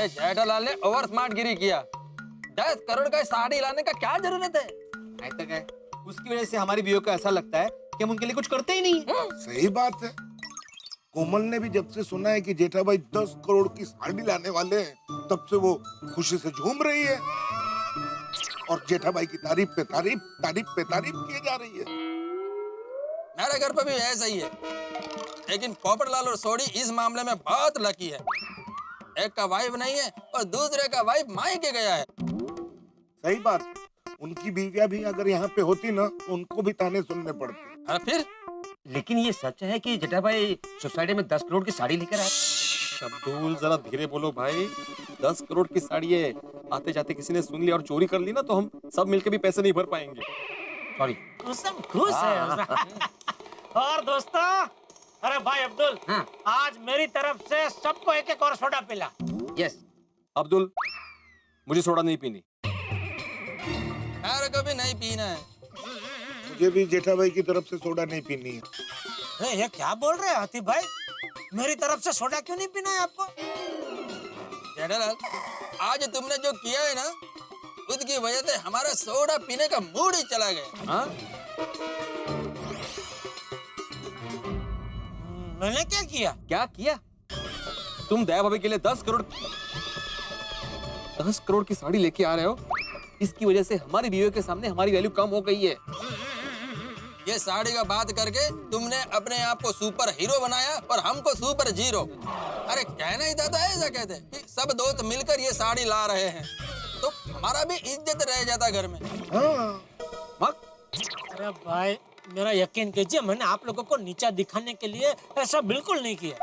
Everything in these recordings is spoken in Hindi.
ये जेठालाल ने ओवर स्मार्ट गिरी किया। 10 करोड़ का साड़ी लाने का क्या जरूरत है? ऐसा क्या है? उसकी वजह से हमारी बीवियों को ऐसा लगता है कि हम उनके लिए कुछ करते ही नहीं। सही बात है। कोमल ने भी जब से सुना है कि जेठा भाई 10 करोड़ की साड़ी लाने वाले हैं, तब से वो खुशी से झूम रही है और जेठा भाई की तारीफ पे तारीफ किए जा रही है। मेरे घर पर भी ऐसा ही है, लेकिन पोपटलाल और सोडी इस मामले में बहुत लकी है। एक का वाइफ नहीं है और दूसरे का वाइफ मायके गया है। सही बात है। उनकी बीवियां भी अगर यहाँ पे होती ना, तो उनको भी ताने सुनने पड़ते। और फिर लेकिन ये सच है कि जेठा भाई सोसाइटी में 10 करोड़ की साड़ी लेकर आए? अब्दुल जरा धीरे बोलो भाई। 10 करोड़ की साड़ी है, आते जाते किसी ने सुन लिया और चोरी कर ली ना, तो हम सब मिलके भी पैसे नहीं भर पाएंगे। सॉरी। खुश है। और दोस्तों, अरे भाई अब्दुल, हाँ। आज मेरी तरफ से सबको एक एक और सोडा पिला। यस। अब्दुल, मुझे सोडा नहीं पीनी। मेरे को भी नहीं पीना है। मुझे भी जेठा भाई की तरफ से सोडा नहीं पीनी है। अरे ये क्या बोल रहे हैं हाथी भाई? मेरी तरफ से सोडा क्यों नहीं पीना है आपको? जेठालाल, आज तुमने जो किया है ना, उसकी वजह से हमारा सोडा पीने का मूड ही चला गया। हाँ? मैंने क्या किया? क्या किया? तुम दया भाभी के लिए 10 करोड़ की साड़ी लेके आ रहे हो। इसकी वजह से हमारी बीवियों के सामने हमारी वैल्यू कम हो गई है। ये साड़ी का बात करके तुमने अपने आप को सुपर हीरो बनाया और हमको सुपर जीरो। अरे कहना ही था ऐसा कहते कि सब दोस्त मिलकर ये साड़ी ला रहे हैं, तो हमारा भी इज्जत रह जाता घर में। हाँ। अरे भाई, मेरा यकीन कीजिए, मैंने आप लोगों को नीचा दिखाने के लिए ऐसा बिल्कुल नहीं किया।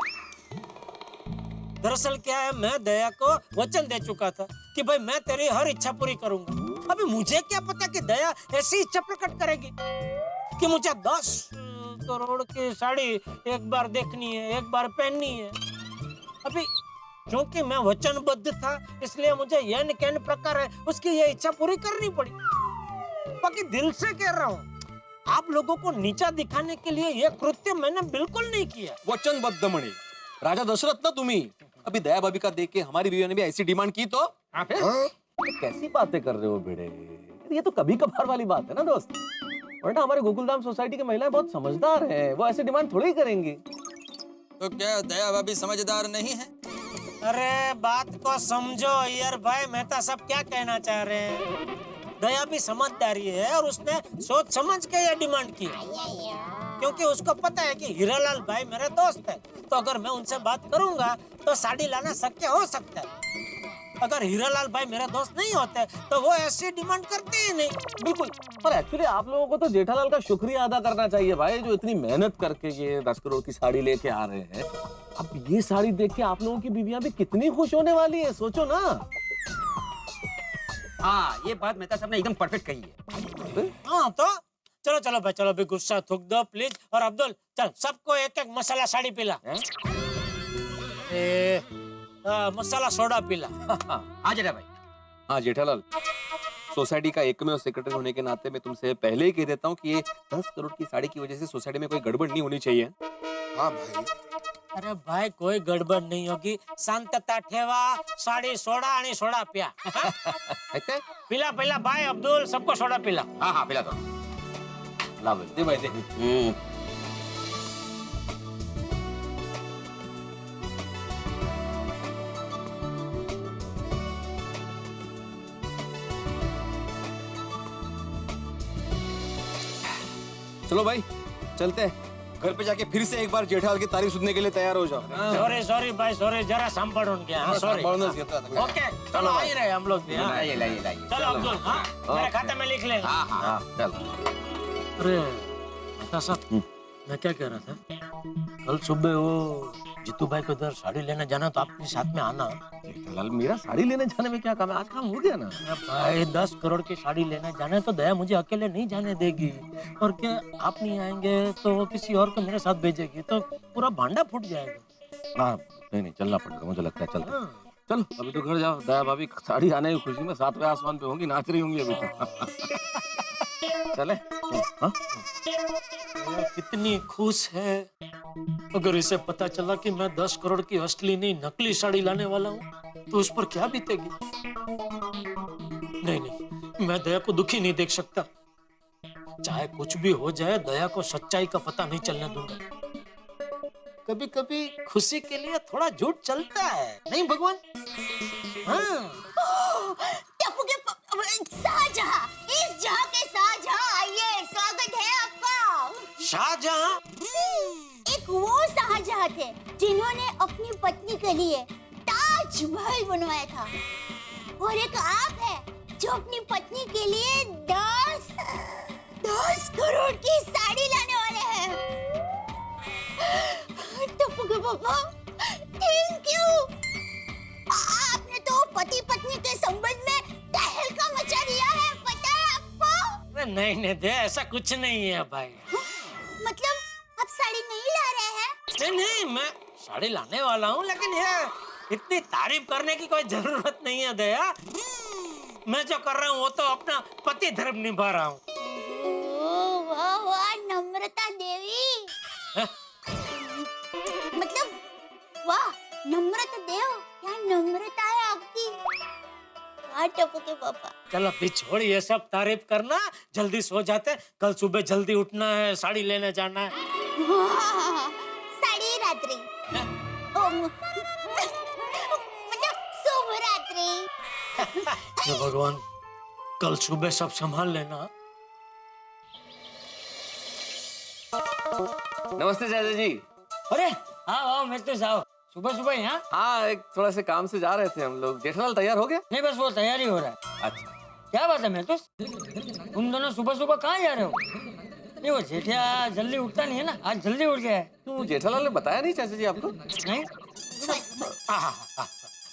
दरअसल क्या है, मैं दया को वचन दे चुका था कि भाई मैं तेरी हर इच्छा पूरी करूंगा। अभी मुझे क्या पता कि दया ऐसी इच्छा प्रकट करेगी कि मुझे 10 करोड़ की साड़ी एक बार देखनी है, एक बार पहननी है। अभी क्योंकि मैं वचनबद्ध था, इसलिए मुझे यह कैन प्रकार है उसकी ये इच्छा पूरी करनी पड़ी। बाकी दिल से कह रहा हूँ, आप लोगों को नीचा दिखाने के लिए यह कृत्य मैंने बिल्कुल नहीं किया। वचनबद्ध मणि, राजा दशरथ ना तुम्ही। अभी दया भाभी का देख के हमारी बीवियों ने भी ऐसी डिमांड की तो हाँ? कैसी बातें कर रहे हो भिड़े? ये तो कभी कभार वाली बात है ना दोस्त। वरना हमारे गोकुलधाम सोसाइटी की महिलाएं बहुत समझदार हैं, वो ऐसे डिमांड थोड़ी ही करेंगी। तो क्या दया भाभी समझदार नहीं है? अरे बात को समझो यार भाई, मेहता साहब क्या कहना चाह रहे हैं? दया भी समझदारी है और उसने सोच समझ के ये डिमांड की, क्योंकि उसको पता है कि हीरालाल भाई मेरे दोस्त है, तो अगर मैं उनसे बात करूंगा तो साड़ी लाना शक्य हो सकता है। अगर हीरालाल भाई मेरे दोस्त नहीं होते तो वो ऐसी डिमांड करते ही नहीं। बिल्कुल। पर एक्चुअली आप लोगों को तो जेठालाल का शुक्रिया अदा करना चाहिए भाई, जो इतनी मेहनत करके ये 10 करोड़ की साड़ी लेके आ रहे हैं। अब ये साड़ी देख के आप लोगों की बीवियां भी कितनी खुश होने वाली है, सोचो ना। हाँ, ये बात मेहता साहब ने एकदम परफेक्ट कही है। हाँ तो चलो चलो भाई, चलो अभी गुस्सा थूक दो प्लीज। और अब्दुल, चल सबको एक एक मसाला साड़ी पिला। मसाला सोडा पिला। हाँ जेठा भाई। हाँ जेठालाल, सोसाइटी का एकमेव सेक्रेटरी होने के नाते मैं तुमसे पहले ही कह देता हूँ कि ये 10 करोड़ की साड़ी की वजह से सोसाइटी में कोई गड़बड़ नहीं होनी चाहिए। हाँ भाई। अरे भाई, कोई गड़बड़ नहीं होगी। शांतता ठेवा, साड़ी सोडा आणि सोडा पिया। पिला पिला भाई अब्दुल, सबको सोडा पिला। हाँ हाँ पिला दो। ला भाई, दे भाई दे। चलो भाई चलते हैं, घर पे जाके फिर से एक बार जेठालाल की तारीफ सुनने के लिए तैयार हो जाओ। सॉरी सॉरी भाई, सॉरी, जरा सांभळून घ्या। हाँ सॉरी। ओके चलो, आ ही रहे हम लोग भी। हाँ? लाइए लाइए लाइए। चलो अब्दुल, हाँ मेरे खाते में लिख लेना। हाँ हाँ चल। अरे बता साहब, मैं क्या कह रहा था, कल सुबह वो जीतू भाई को इधर साड़ी लेने जाना, तो आप भी साथ में आना। जेठालाल, मेरा साड़ी लेने जाने में क्या काम है? आज काम हो गया ना। भाई 10 करोड़ की साड़ी लेने जाना है तो दया मुझे अकेले नहीं जाने देगी, और क्या आप नहीं आएंगे तो वो किसी और को मेरे साथ भेजेगी, तो पूरा भांडा फूट जाएगा। हाँ नहीं चलना पड़ेगा, मुझे लगता है। चलते चलो, अभी तो घर जाओ। दया भाभी साड़ी आने की खुशी में 7वें आसमान पे होंगी, नाच रही होंगी अभी तो। चले। हाँ? कितनी खुश है। अगर इसे पता चला कि मैं 10 करोड़ की असली नहीं नकली साड़ी लाने वाला हूँ तो उस पर क्या बीतेगी। नहीं नहीं, मैं दया को दुखी नहीं देख सकता। चाहे कुछ भी हो जाए, दया को सच्चाई का पता नहीं चलने दूंगा। कभी कभी खुशी के लिए थोड़ा झूठ चलता है, नहीं भगवान? हाँ। टप्पू के शाहजहां, इस जहां के शाहजहां, आइए, स्वागत है आपका। शाहजहां? एक वो शाहजहां थे जिन्होंने अपनी पत्नी के लिए ताजमहल बनवाया था, और एक आप है जो अपनी पत्नी के लिए 10 करोड़ की साड़ी लाने वाले हैं। टप्पू के पापा, थैंक यू। आपने तो पति पत्नी के संबंध में तहलका मचा दिया है, पता है आपको? नहीं नहीं दे, ऐसा कुछ नहीं है भाई। मतलब आप साड़ी नहीं ला रहे हैं? नहीं नहीं, मैं साड़ी लाने वाला हूँ, लेकिन ये इतनी तारीफ करने की कोई जरूरत नहीं है दया। मैं जो कर रहा हूँ वो तो अपना पति धर्म निभा रहा हूँ। वाह वाह, नम्रता देवी। हैं? मतलब वाह, नम्रता देव, क्या नम्रता है आपकी। हाँ टप्पू के पापा। चलो अभी छोड़ ये सब तारीफ करना, जल्दी सो जाते, कल सुबह जल्दी उठना है, साड़ी लेने जाना है। साड़ी रात्रि, मतलब शुभ रात्रि। हे भगवान, कल सुबह सब संभाल लेना। नमस्ते चाचा जी। अरे आओ आओ, मैं तो आओ। सुबह सुबह यहाँ? हाँ, एक थोड़ा से काम से जा रहे थे हम लोग। जेठालाल तैयार हो गया? नहीं, बस वो तैयारी हो रहा है। अच्छा। क्या बात है मैं तो, तुम दोनों सुबह सुबह कहाँ जा रहे हो? नहीं, वो जेठिया जल्दी उठता नहीं है ना, आज जल्दी उठ गया है। क्यों, जेठालाल ने बताया नहीं चाचा जी आपको? नहीं?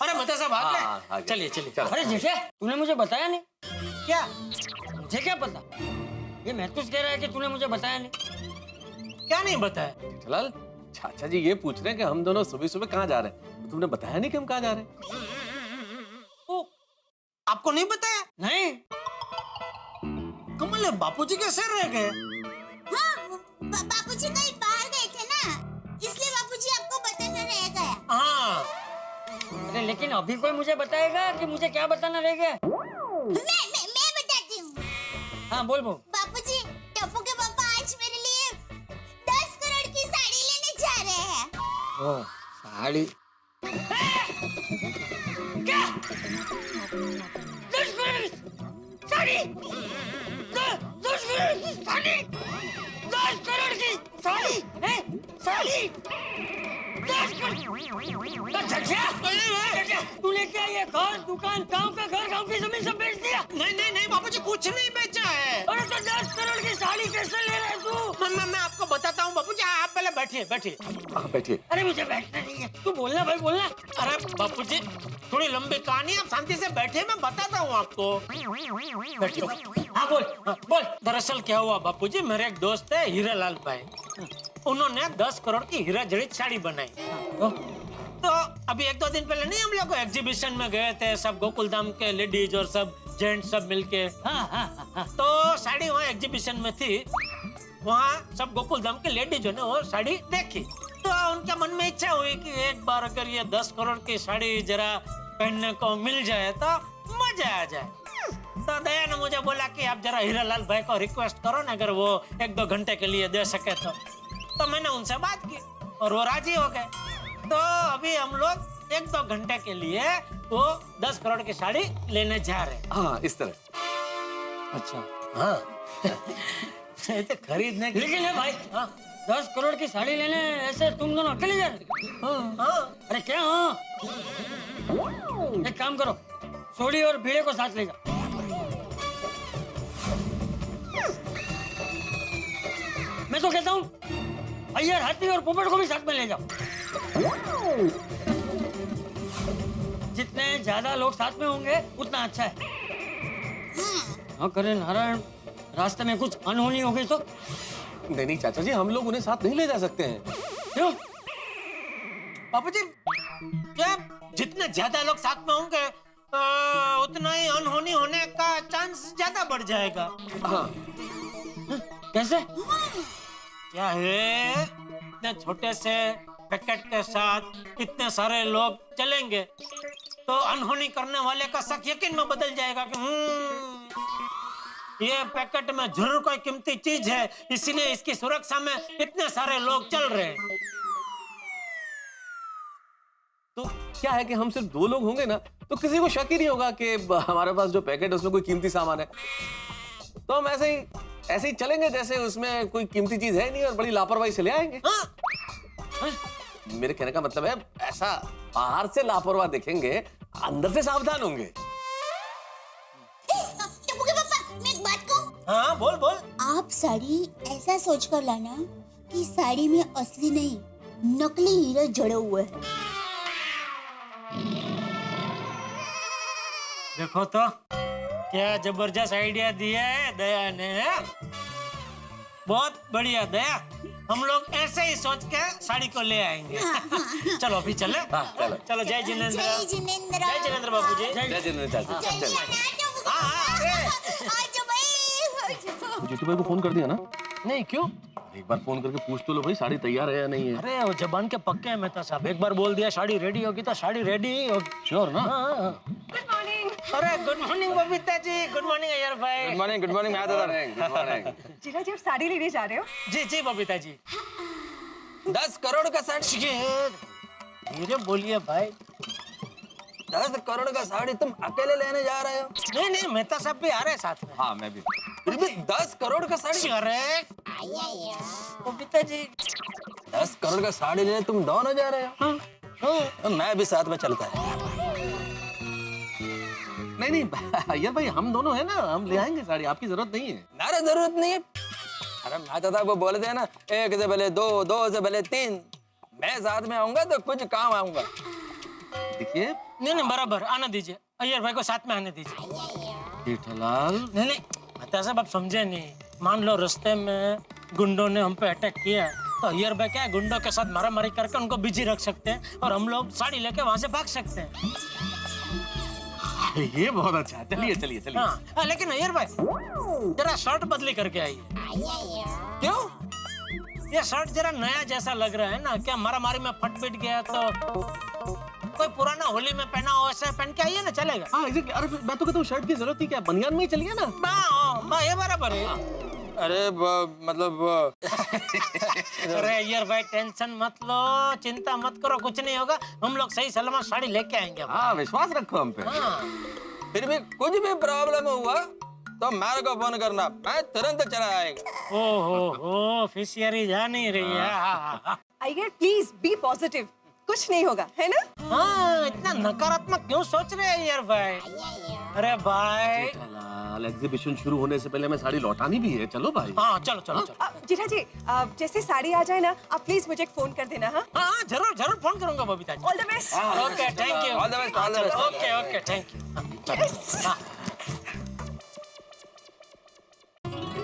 अरे मत साहब आ हाँ, गए। चलिए चलिए। अरे जेठिया, तूने मुझे बताया नहीं। क्या? मुझे क्या पता? ये महतूस कह रहा है कि तूने मुझे बताया नहीं। क्या नहीं बताया? जेठालाल, चाचा जी ये पूछ रहे हैं कि हम दोनों सुबह सुबह कहाँ जा रहे हैं, तो तुमने बताया नहीं कि हम कहाँ जा रहे हैं। ओ, आपको नहीं बताया? नहीं। कमल, बापूजी कैसे रह गए? हाँ, बापूजी कहीं बाहर गए थे ना, इसलिए बापूजी आपको बताना रह गया। हाँ। अरे लेकिन अभी कोई मुझे बताएगा कि मुझे क्या बताना रह गया? मैं बताती हूँ। हाँ बोल बोल। बापूजी, टप्पू के पापा आज मेरे लिए 10 करोड़ की साड़ी लेने जा रहे हैं। ओ, साड़ी? क्या? 10 करोड़ की साड़ी? 10 करोड़ की साड़ी? 10 करोड़ की साड़ी? साड़ी? 10 करोड़? तूने क्या ये घर, दुकान, गांव का घर, गांव की जमीन सब बेच दिया? नहीं नहीं नहीं बापूजी, कुछ नहीं बेचा है। अरे तो 10 करोड़ की साड़ी कैसे ले रहे तू? मैं आपको बताता हूँ बापूजी, आप पहले बैठिए बैठिए। हाँ बैठिए। अरे मुझे बैठना नहीं है, तू बोलना भाई बोलना। अरे बापूजी, थोड़ी लंबी कहानी, आप शांति से बैठिए, मैं बताता हूँ आपको। बैठिए। हाँ बोल बोल। दरअसल क्या हुआ बापूजी, मेरे एक दोस्त है हीरालाल भाई, उन्होंने 10 करोड़ की हीरा जड़ित साड़ी बनाई। तो अभी 1-2 दिन पहले नहीं हम लोग एग्जीबिशन में गए थे, सब गोकुलधाम के लेडीज और सब जेंट्स सब मिलके। हाँ। तो साड़ी वहाँ एग्जीबिशन में थी, वहाँ सब गोकुलधाम के लेडीजों ने वो साड़ी देखी, तो उनके मन में इच्छा हुई कि एक बार अगर ये 10 करोड़ की साड़ी जरा पहनने को मिल जाए तो मजा आ जाए। तो दया ने मुझे बोला कि आप जरा हीरालाल भाई को रिक्वेस्ट करो ना, अगर वो 1-2 घंटे के लिए दे सके तो मैंने उनसे बात की और वो राजी हो गए। तो अभी हम लोग 1-2 घंटे के लिए वो 10 करोड़ की साड़ी लेने जा रहे हैं। हाँ, इस तरह। अच्छा हाँ। तो खरीदने के लेकिन है भाई, 10 करोड़ की साड़ी लेने ऐसे तुम दोनों अकेले जा रहे? हाँ। अरे क्या? हाँ, एक काम करो, सोडी और भीड़े को साथ ले जाओ। मैं तो कहता हूँ अय्यर, हाथी और पोपट को भी साथ में ले जाओ। जितने ज्यादा लोग साथ में होंगे उतना अच्छा है। हाँ करे नारायण, रास्ते में कुछ अनहोनी हो गई तो? नहीं चाचा जी, हम लोग उन्हें साथ नहीं ले जा सकते हैं। क्यों? बापूजी, क्या जितने ज्यादा लोग साथ में होंगे उतना ही अनहोनी होने का चांस ज्यादा बढ़ जाएगा। हाँ। कैसे? क्या है, इतने छोटे से पैकेट के साथ इतने सारे लोग चलेंगे तो अनहोनी करने वाले का शक यकीन में बदल जाएगा कि ये पैकेट में जरूर कोई कीमती चीज है, इसलिए इसकी सुरक्षा में इतने सारे लोग चल रहे हैं। तो क्या है कि हम सिर्फ 2 लोग होंगे ना, तो किसी को शक ही नहीं होगा कि हमारे पास जो पैकेट है उसमें कोई कीमती सामान है। तो हम ऐसे ही चलेंगे जैसे उसमें कोई कीमती चीज है नहीं और बड़ी लापरवाही से ले आएंगे। मेरे कहने का मतलब है ऐसा बाहर से लापरवाह दिखेंगे, अंदर से सावधान होंगे। टप्पू के पापा, मैं एक बात कहूं? हाँ बोल बोल। आप साड़ी ऐसा सोचकर लाना कि साड़ी में असली नहीं नकली हीरे जड़े हुए हैं। देखो तो क्या जबरदस्त आइडिया दिया है दया ने। बहुत बढ़िया दया, हम लोग ऐसे ही सोच के साड़ी को ले आएंगे। चलो अभी चले। चलो। चलो जय जिनेंद्र। जय जिनेंद्र। जय जिनेंद्र बाबूजी। जय जिनेंद्र चाचा। जल्दी आना टप्पू के पापा। आजो भाई। जीतू भाई को फोन कर दिया ना? नहीं, क्यों? एक बार फोन करके पूछ तो लो भाई साड़ी तैयार है या नहीं है। अरे वो जबान के पक्के हैं मेहता साहब, एक बार बोल दिया साड़ी रेडी होगी तो साड़ी रेडी ही होगी। श्योर ना? Good morning. अरे good morning Babita ji. Good morning Iyer भाई। गुड मॉर्निंग मैं आता था। Good morning. जीजा जी आप साड़ी लेने जा रहे हो? जी जी बबीता जी। 10 करोड़ का साड़ी। धीरे बोलिए भाई। 10 करोड़ का साड़ी तुम अकेले लेने जा रहे हो? नहीं नहीं मेहता साहब भी आ रहे हैं साथ में। हाँ मैं भी। फिर भी 10 करोड़ का साड़ी। अरे बबीता जी 10 करोड़ का साड़ी लेने तुम दोनों जा रहे हो? हाँ। मैं भी साथ में चलता है। नहीं अय्यर भाई हम दोनों है ना, हम ले आएंगे साड़ी, आपकी जरूरत नहीं है। नारा जरूरत नहीं है। अरे मैं तो था वो बोले थे ना, 1 से भले 2, 2 से भले 3। मैं साथ में आऊंगा तो कुछ काम आऊंगा। देखिए नहीं बराबर आने दीजिए, अय्यर भाई को साथ में आने दीजिए। जेठालाल, नहीं मेहता साहब आप समझे नहीं। मान लो रास्ते में गुंडों ने हम पे अटैक किया तो अय्यर भाई क्या है, गुंडों के साथ मारामारी करके उनको बिजी रख सकते हैं और हम लोग साड़ी लेके वहां से भाग सकते हैं। ये बहुत अच्छा है। चलिए। हाँ लेकिन अय्यर भाई जरा शर्ट बदली करके आइए। क्यों? ये शर्ट जरा नया जैसा लग रहा है ना, क्या मारामारी में फट पिट गया तो कोई पुराना होली में पहना हो ऐसे पहन के आइए ना, चलेगा? हाँ अरे मैं तो कहता हूँ शर्ट की जरूरत ही क्या, बनियान में ही चलिए ना। ये बराबर है। अरे मतलब अरे अय्यर भाई टेंशन मत लो, चिंता मत करो, कुछ नहीं होगा। हम लोग सही सलामत साड़ी लेके आएंगे। हाँ विश्वास रखो हम पे। हाँ। फिर भी कुछ भी प्रॉब्लम हुआ तो मेरे को फोन करना, मैं तुरंत चला आएगा। ओहो फिशियरी जा नहीं रही है। अय्यर प्लीज बी पॉजिटिव, कुछ नहीं होगा, है ना? हाँ इतना नकारात्मक क्यों सोच रहे हैं अय्यर भाई? अरे भाई जेठालाल, एग्जीबिशन शुरू होने से पहले हमें साड़ी लौटानी भी है। चलो भाई। हाँ चलो। जीजा जी जैसे साड़ी आ जाए ना, आप प्लीज मुझे एक फोन कर देना। हाँ हाँ जरूर फोन करूंगा Babita ji. All the best. Okay thank you. All the best. Okay thank you.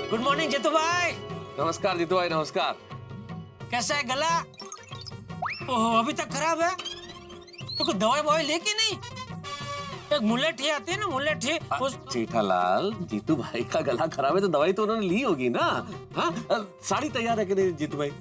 Good morning Jitu भाई। नमस्कार जीतू भाई, नमस्कार। कैसा है गला? ओह अभी तक खराब है तो कोई दवाई ववाई लेके नहीं? एक मुलेठी आती है ना, मुलेठी उस। जेठालाल, जीतू भाई का गला खराब है तो दवाई तो उन्होंने ली होगी ना। हाँ साड़ी तैयार है कि नहीं जीतू भाई?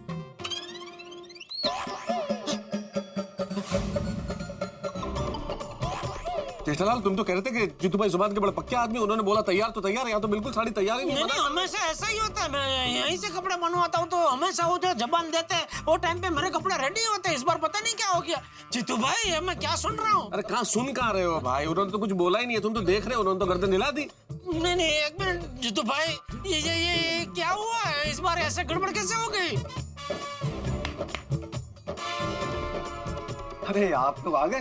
जेठालाल तुम तो कह रहे थे कि जीतू भाई जुबान के बड़े पक्के आदमी, उन्होंने बोला तैयार तो तैयार है, यहाँ तो बिल्कुल साड़ी तैयार ही नहीं। नहीं हमेशा ऐसा ही होता है। मैं यहीं से कपड़े बनवाता हूँ तो हमेशा वो जो जबान देते हैं वो टाइम पे मेरे कपड़े रेडी होते हैं। इस बार पता नहीं क्या हो गया। जीतू भाई ये मैं क्या सुन रहा हूँ? अरे कहाँ सुन कहाँ रहे हो भाई, उन्होंने तो कुछ बोला ही नहीं है, तुम तो देख रहे हो, उन्होंने तो गर्दन हिला दी। नहीं एक मिनट जीतू भाई, ये क्या हुआ है इस बार? ऐसे गड़बड़ कैसे हो गई? अरे आप लोग आ गए?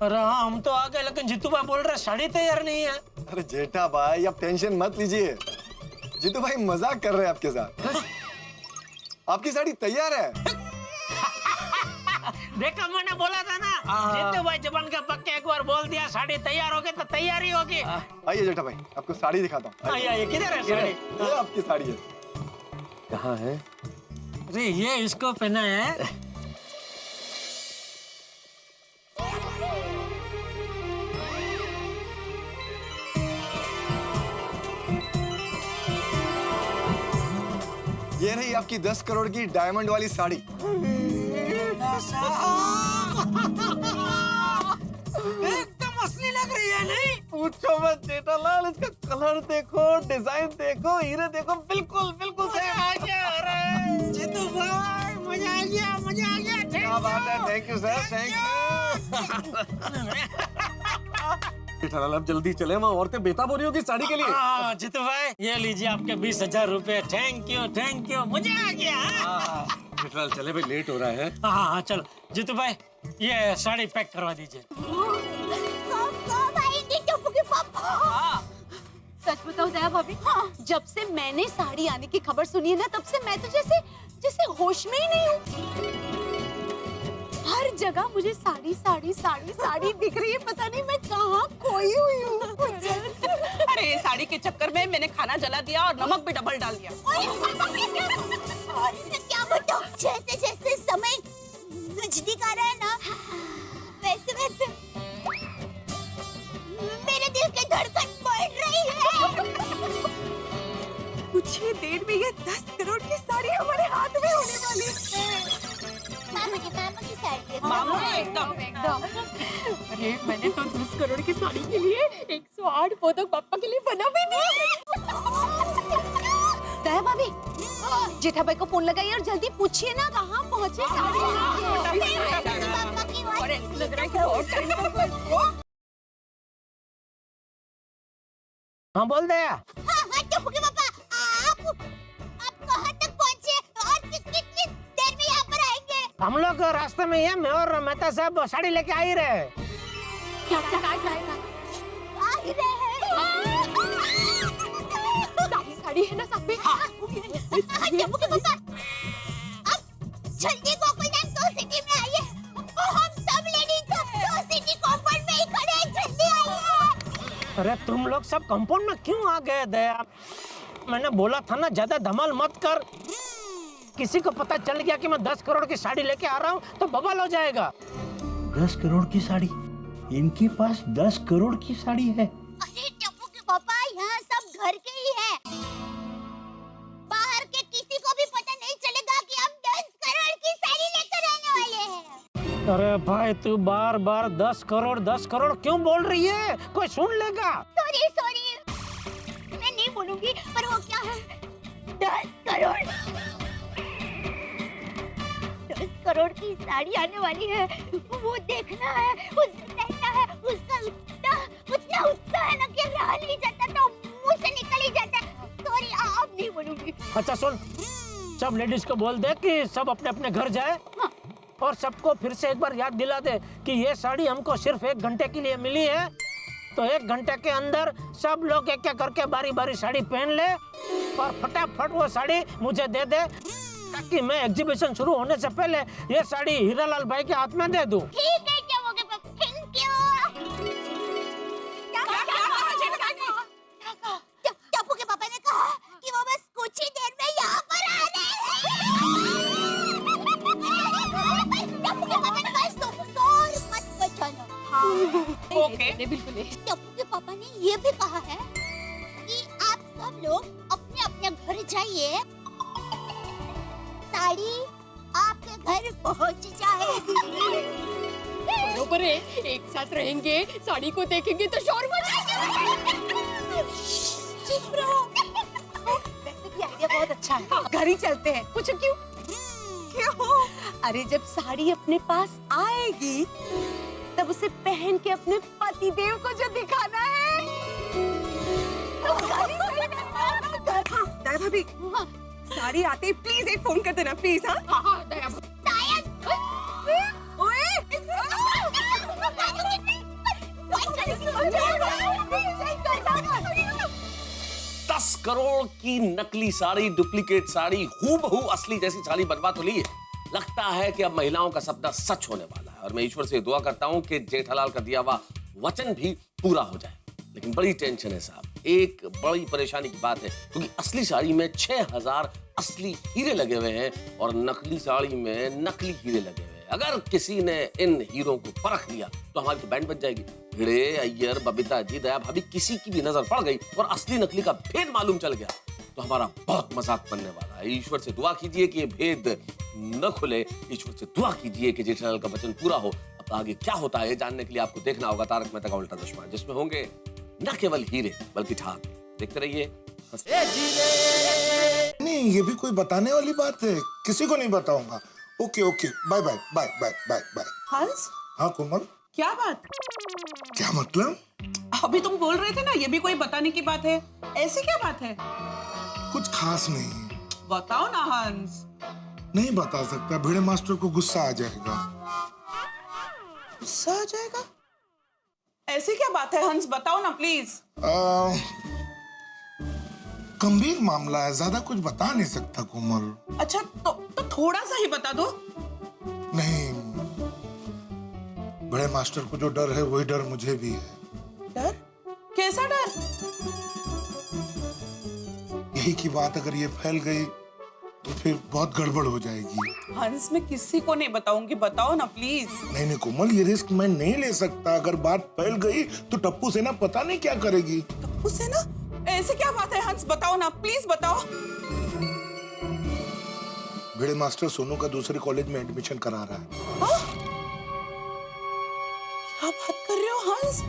अरे हाँ हम तो आ गए, लेकिन जीतू भाई बोल रहे साड़ी तैयार नहीं है। अरे जेठा भाई आप टेंशन मत लीजिए, जीतू भाई मजाक कर रहे हैं आपके साथ। आपकी साड़ी तैयार है। देखा मैंने बोला था ना, जीतू भाई जबान का पक्के एक बार बोल दिया साड़ी तैयार होगी तो तैयारी होगी। आइए जेठा भाई आपको साड़ी दिखाता हूँ। आइए किधर है साड़ी? ये आपकी साड़ी है। कहाँ है? अरे ये इसको पहना है। ये रही आपकी 10 करोड़ की डायमंड वाली साड़ी। एकदम असली लग रही है नहीं? पूछो मत जेठालाल, इसका कलर देखो, डिजाइन देखो, हीरे देखो, बिल्कुल बिल्कुल सही आ गया। अरे जीतू भाई मजा आ गया, मजा आ गया। क्या बात है, thank you sir, thank you. Jethalal अब जल्दी चले, वहाँ औरतें बेताब हो रही होगी साड़ी के लिए। हाँ जीतू भाई ये लीजिए आपके 20,000 रुपए। थैंक यू, मजा आ गया। जेठालाल चले भाई, लेट हो रहा है। हाँ चलो जीतू भाई ये साड़ी पैक करवा दीजिए। कब आएंगे टप्पू के पापा? सच बताओ दया भाभी, जब से मैंने साड़ी आने की खबर सुनी है ना, तब से मैं तो जैसे होश में ही नहीं हूँ। हर जगह मुझे साड़ी साड़ी साड़ी साड़ी दिख रही है, पता नहीं मैं कहाँ खोई हुई हूँ। अरे साड़ी के चक्कर में मैंने खाना जला दिया और नमक भी डबल डाल दिया। और मैं क्या बताऊं, जैसे जैसे समय नजदीक आ रहा है ना, वैसे वैसे मेरे दिल की धड़कन बढ़ रही है। कुछ ही देर में ये 10 करोड़ की साड़ी हमारे हाथ में होने वाली है। मामा की साड़ी है। मामा एकदम अरे मैंने तो 10 करोड़ की साड़ी के लिए 108 पौधों पापा के लिए बना भी नहीं। दया भाभी, जेठा भाई को फोन लगाइए और जल्दी पूछिए ना कहाँ पहुँचे साड़ी पापा की आवाज। और ऐसा लग रहा है कि बहुत टाइम तक। हाँ बोल दे। हाँ टप्पू के पापा, आप कहाँ तक पहुँचे और कितनी देर में यहाँ पर आएंगे? हम लोग रास्ते में ये मैं और मेहता साहब साड़ी लेके आ ही रहे। क्या आ ही रहे हैं। साड़ी है ना साथ में? टप्पू के पापा, अब जल्दी गोकुलधाम सोसाइटी में आइए। हम सब लेडीज सोसाइटी कॉम्पाउंड में ही खड़े हैं, जल्दी आइए। अरे तुम लोग सब कंपाउंड में क्यों आ गए दया? मैंने बोला था ना ज्यादा धमाल मत कर। किसी को पता चल गया कि मैं 10 करोड़ की साड़ी लेके आ रहा हूँ तो बवाल हो जाएगा। 10 करोड़ की साड़ी? इनके पास 10 करोड़ की साड़ी है? अरे टप्पू के पापा, यहाँ सब घर के ही है। बाहर के किसी को भी पता नहीं चलेगा कि हम 10 करोड़ की साड़ी लेकर आने वाले हैं। अरे भाई तू बार बार 10 करोड़ क्यों बोल रही है? कोई सुन लेगा। सॉरी, मैं नहीं बोलूंगी, पर वो क्या है, 10 करोड़ 10 करोड़ की साड़ी आने वाली है। वो देखना है, उसे पहनना है, उसका उतना उत्साह है ना कि रहा नहीं जाता, तो मुंह से निकल ही जाता है। सॉरी, अब नहीं बोलूंगी। अच्छा सुन, सब लेडीज को बोल दे कि सब अपने अपने घर जाए। हाँ। और सबको फिर से एक बार याद दिला दे कि ये साड़ी हमको सिर्फ 1 घंटे के लिए मिली है। तो 1 घंटे के अंदर सब लोग एक एक करके बारी बारी साड़ी पहन ले और फटाफट वो साड़ी मुझे दे दे, ताकि मैं एग्जीबिशन शुरू होने से पहले ये साड़ी हीरालाल भाई के हाथ में दे दूं। ठीक है, क्या हो गया पापा? Thank you. टप्पू के पापा ने कहा कि वो बस कुछ ही देर में यहाँ पर आ रहे हैं। टप्पू के पापा ने कहा शोर मत मचाना। ओके बिल्कुल। टप्पू के पापा ने ये भी कहा है कि आप सब लोग अपने अपने घर जाइए, साड़ी आपके घर पहुंच जाएगी। बरोबर है, एक साथ रहेंगे, साड़ी को देखेंगे तो शोर मचाएंगे। चुप रहो। वैसे भी आइडिया बहुत अच्छा है, घर ही चलते हैं। पूछो क्यों? अरे जब साड़ी अपने पास आएगी तब उसे पहन के अपने पति देव को जो दिखाना है, तो घर ही सही रहता है। दया भाभी, साड़ी आते ही प्लीज एक फोन कर देना प्लीज। हाँ दया भाभी। 10 करोड़ की नकली साड़ी, डुप्लीकेट साड़ी, हूबहू असली जैसी साड़ी बनवा तो ली है। लगता है कि अब महिलाओं का सपना सच होने वाला है और मैं ईश्वर से दुआ करता हूं कि जेठालाल का दिया हुआ वचन भी पूरा हो जाए। लेकिन बड़ी टेंशन है साहब, एक बड़ी परेशानी की बात है, क्योंकि असली साड़ी में 6000 असली हीरे लगे हुए हैं और नकली साड़ी में नकली हीरे लगे हुए हैं। अगर किसी ने इन हीरों को परख लिया तो हमारी तो बैंड बच जाएगी। भिड़े, अय्यर, बबीता जी, दया भाभी, किसी की भी नजर पड़ गई और असली नकली का भेद मालूम चल गया तो हमारा बहुत मजाक बनने वाला है। ईश्वर से दुआ कीजिए कि ये भेद न खुले। ईश्वर से दुआ कीजिए कि जेठालाल का वचन पूरा हो। अब अब आगे क्या होता है ये जानने के लिए आपको देखना होगा तारक मेहता का उल्टा चश्मा, जिसमें होंगे न केवल हीरे बल्कि ठाक। देखते रहिए। नहीं, ये भी कोई बताने वाली बात है? किसी को नहीं बताऊंगा। Okay okay, bye bye bye bye bye bye. Hans, हाँ कोमल, क्या बात? क्या मतलब? अभी तुम बोल रहे थे ना ये भी कोई बताने की बात है, ऐसी क्या बात है? कुछ खास नहीं। बताओ ना हंस। नहीं बता सकता, भिड़े मास्टर को गुस्सा आ जाएगा। गुस्सा आ जाएगा? ऐसी क्या बात है हंस, बताओ ना प्लीज। गंभीर मामला है, ज्यादा कुछ बता नहीं सकता कोमल। अच्छा तो थोड़ा सा ही बता दो। नहीं, बड़े मास्टर को जो डर है वही डर मुझे भी है। डर? कैसा डर? यही की बात अगर ये फैल गई तो फिर बहुत गड़बड़ हो जाएगी। हंस, मैं किसी को नहीं बताऊंगी, बताओ ना प्लीज। नहीं नहीं कोमल, ये रिस्क मैं नहीं ले सकता। अगर बात फैल गई तो टप्पू सेना पता नहीं क्या करेगी। टप्पू सेना? ऐसे क्या बात है हंस, बताओ ना प्लीज बताओ। भिड़े मास्टर सोनू का दूसरे कॉलेज में एडमिशन करा रहा है। हाँ? क्या बात कर रहे हो हंस?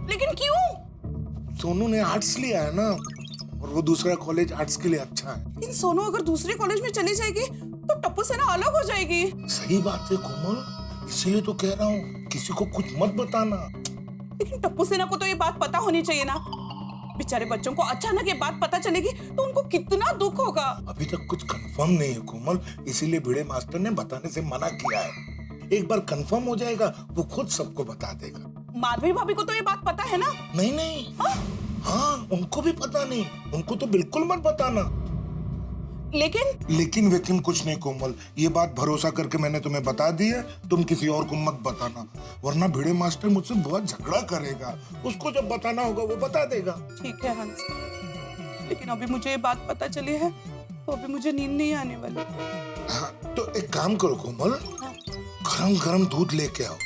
लेकिन क्यों? सोनू ने आर्ट्स लिया है ना, और वो दूसरा कॉलेज आर्ट्स के लिए अच्छा है। लेकिन सोनू अगर दूसरे कॉलेज में चली जाएगी तो टप्पू सेना अलग हो जाएगी। सही बात है कोमल, इसीलिए तो कह रहा हूँ किसी को कुछ मत बताना। लेकिन टप्पू सेना को तो ये बात पता होनी चाहिए ना। बेचारे बच्चों को अचानक ये बात पता चलेगी तो उनको कितना दुख होगा। अभी तक कुछ कंफर्म नहीं है कोमल, इसीलिए भिड़े मास्टर ने बताने से मना किया है। एक बार कंफर्म हो जाएगा वो खुद सबको बता देगा। माधवी भाभी को तो ये बात पता है ना? नहीं नहीं, हाँ उनको भी पता नहीं, उनको तो बिल्कुल मत बताना। लेकिन वेकिन कुछ नहीं कोमल, ये बात भरोसा करके मैंने तुम्हें बता दी है, तुम किसी और को मत बताना, वरना भिड़े मास्टर मुझसे बहुत झगड़ा करेगा। उसको जब बताना होगा वो बता देगा। ठीक है हंस, लेकिन अभी मुझे ये बात पता चली है तो अभी मुझे नींद नहीं आने वाली। हाँ, तो एक काम करो कोमल, गरम गरम दूध लेके आओ,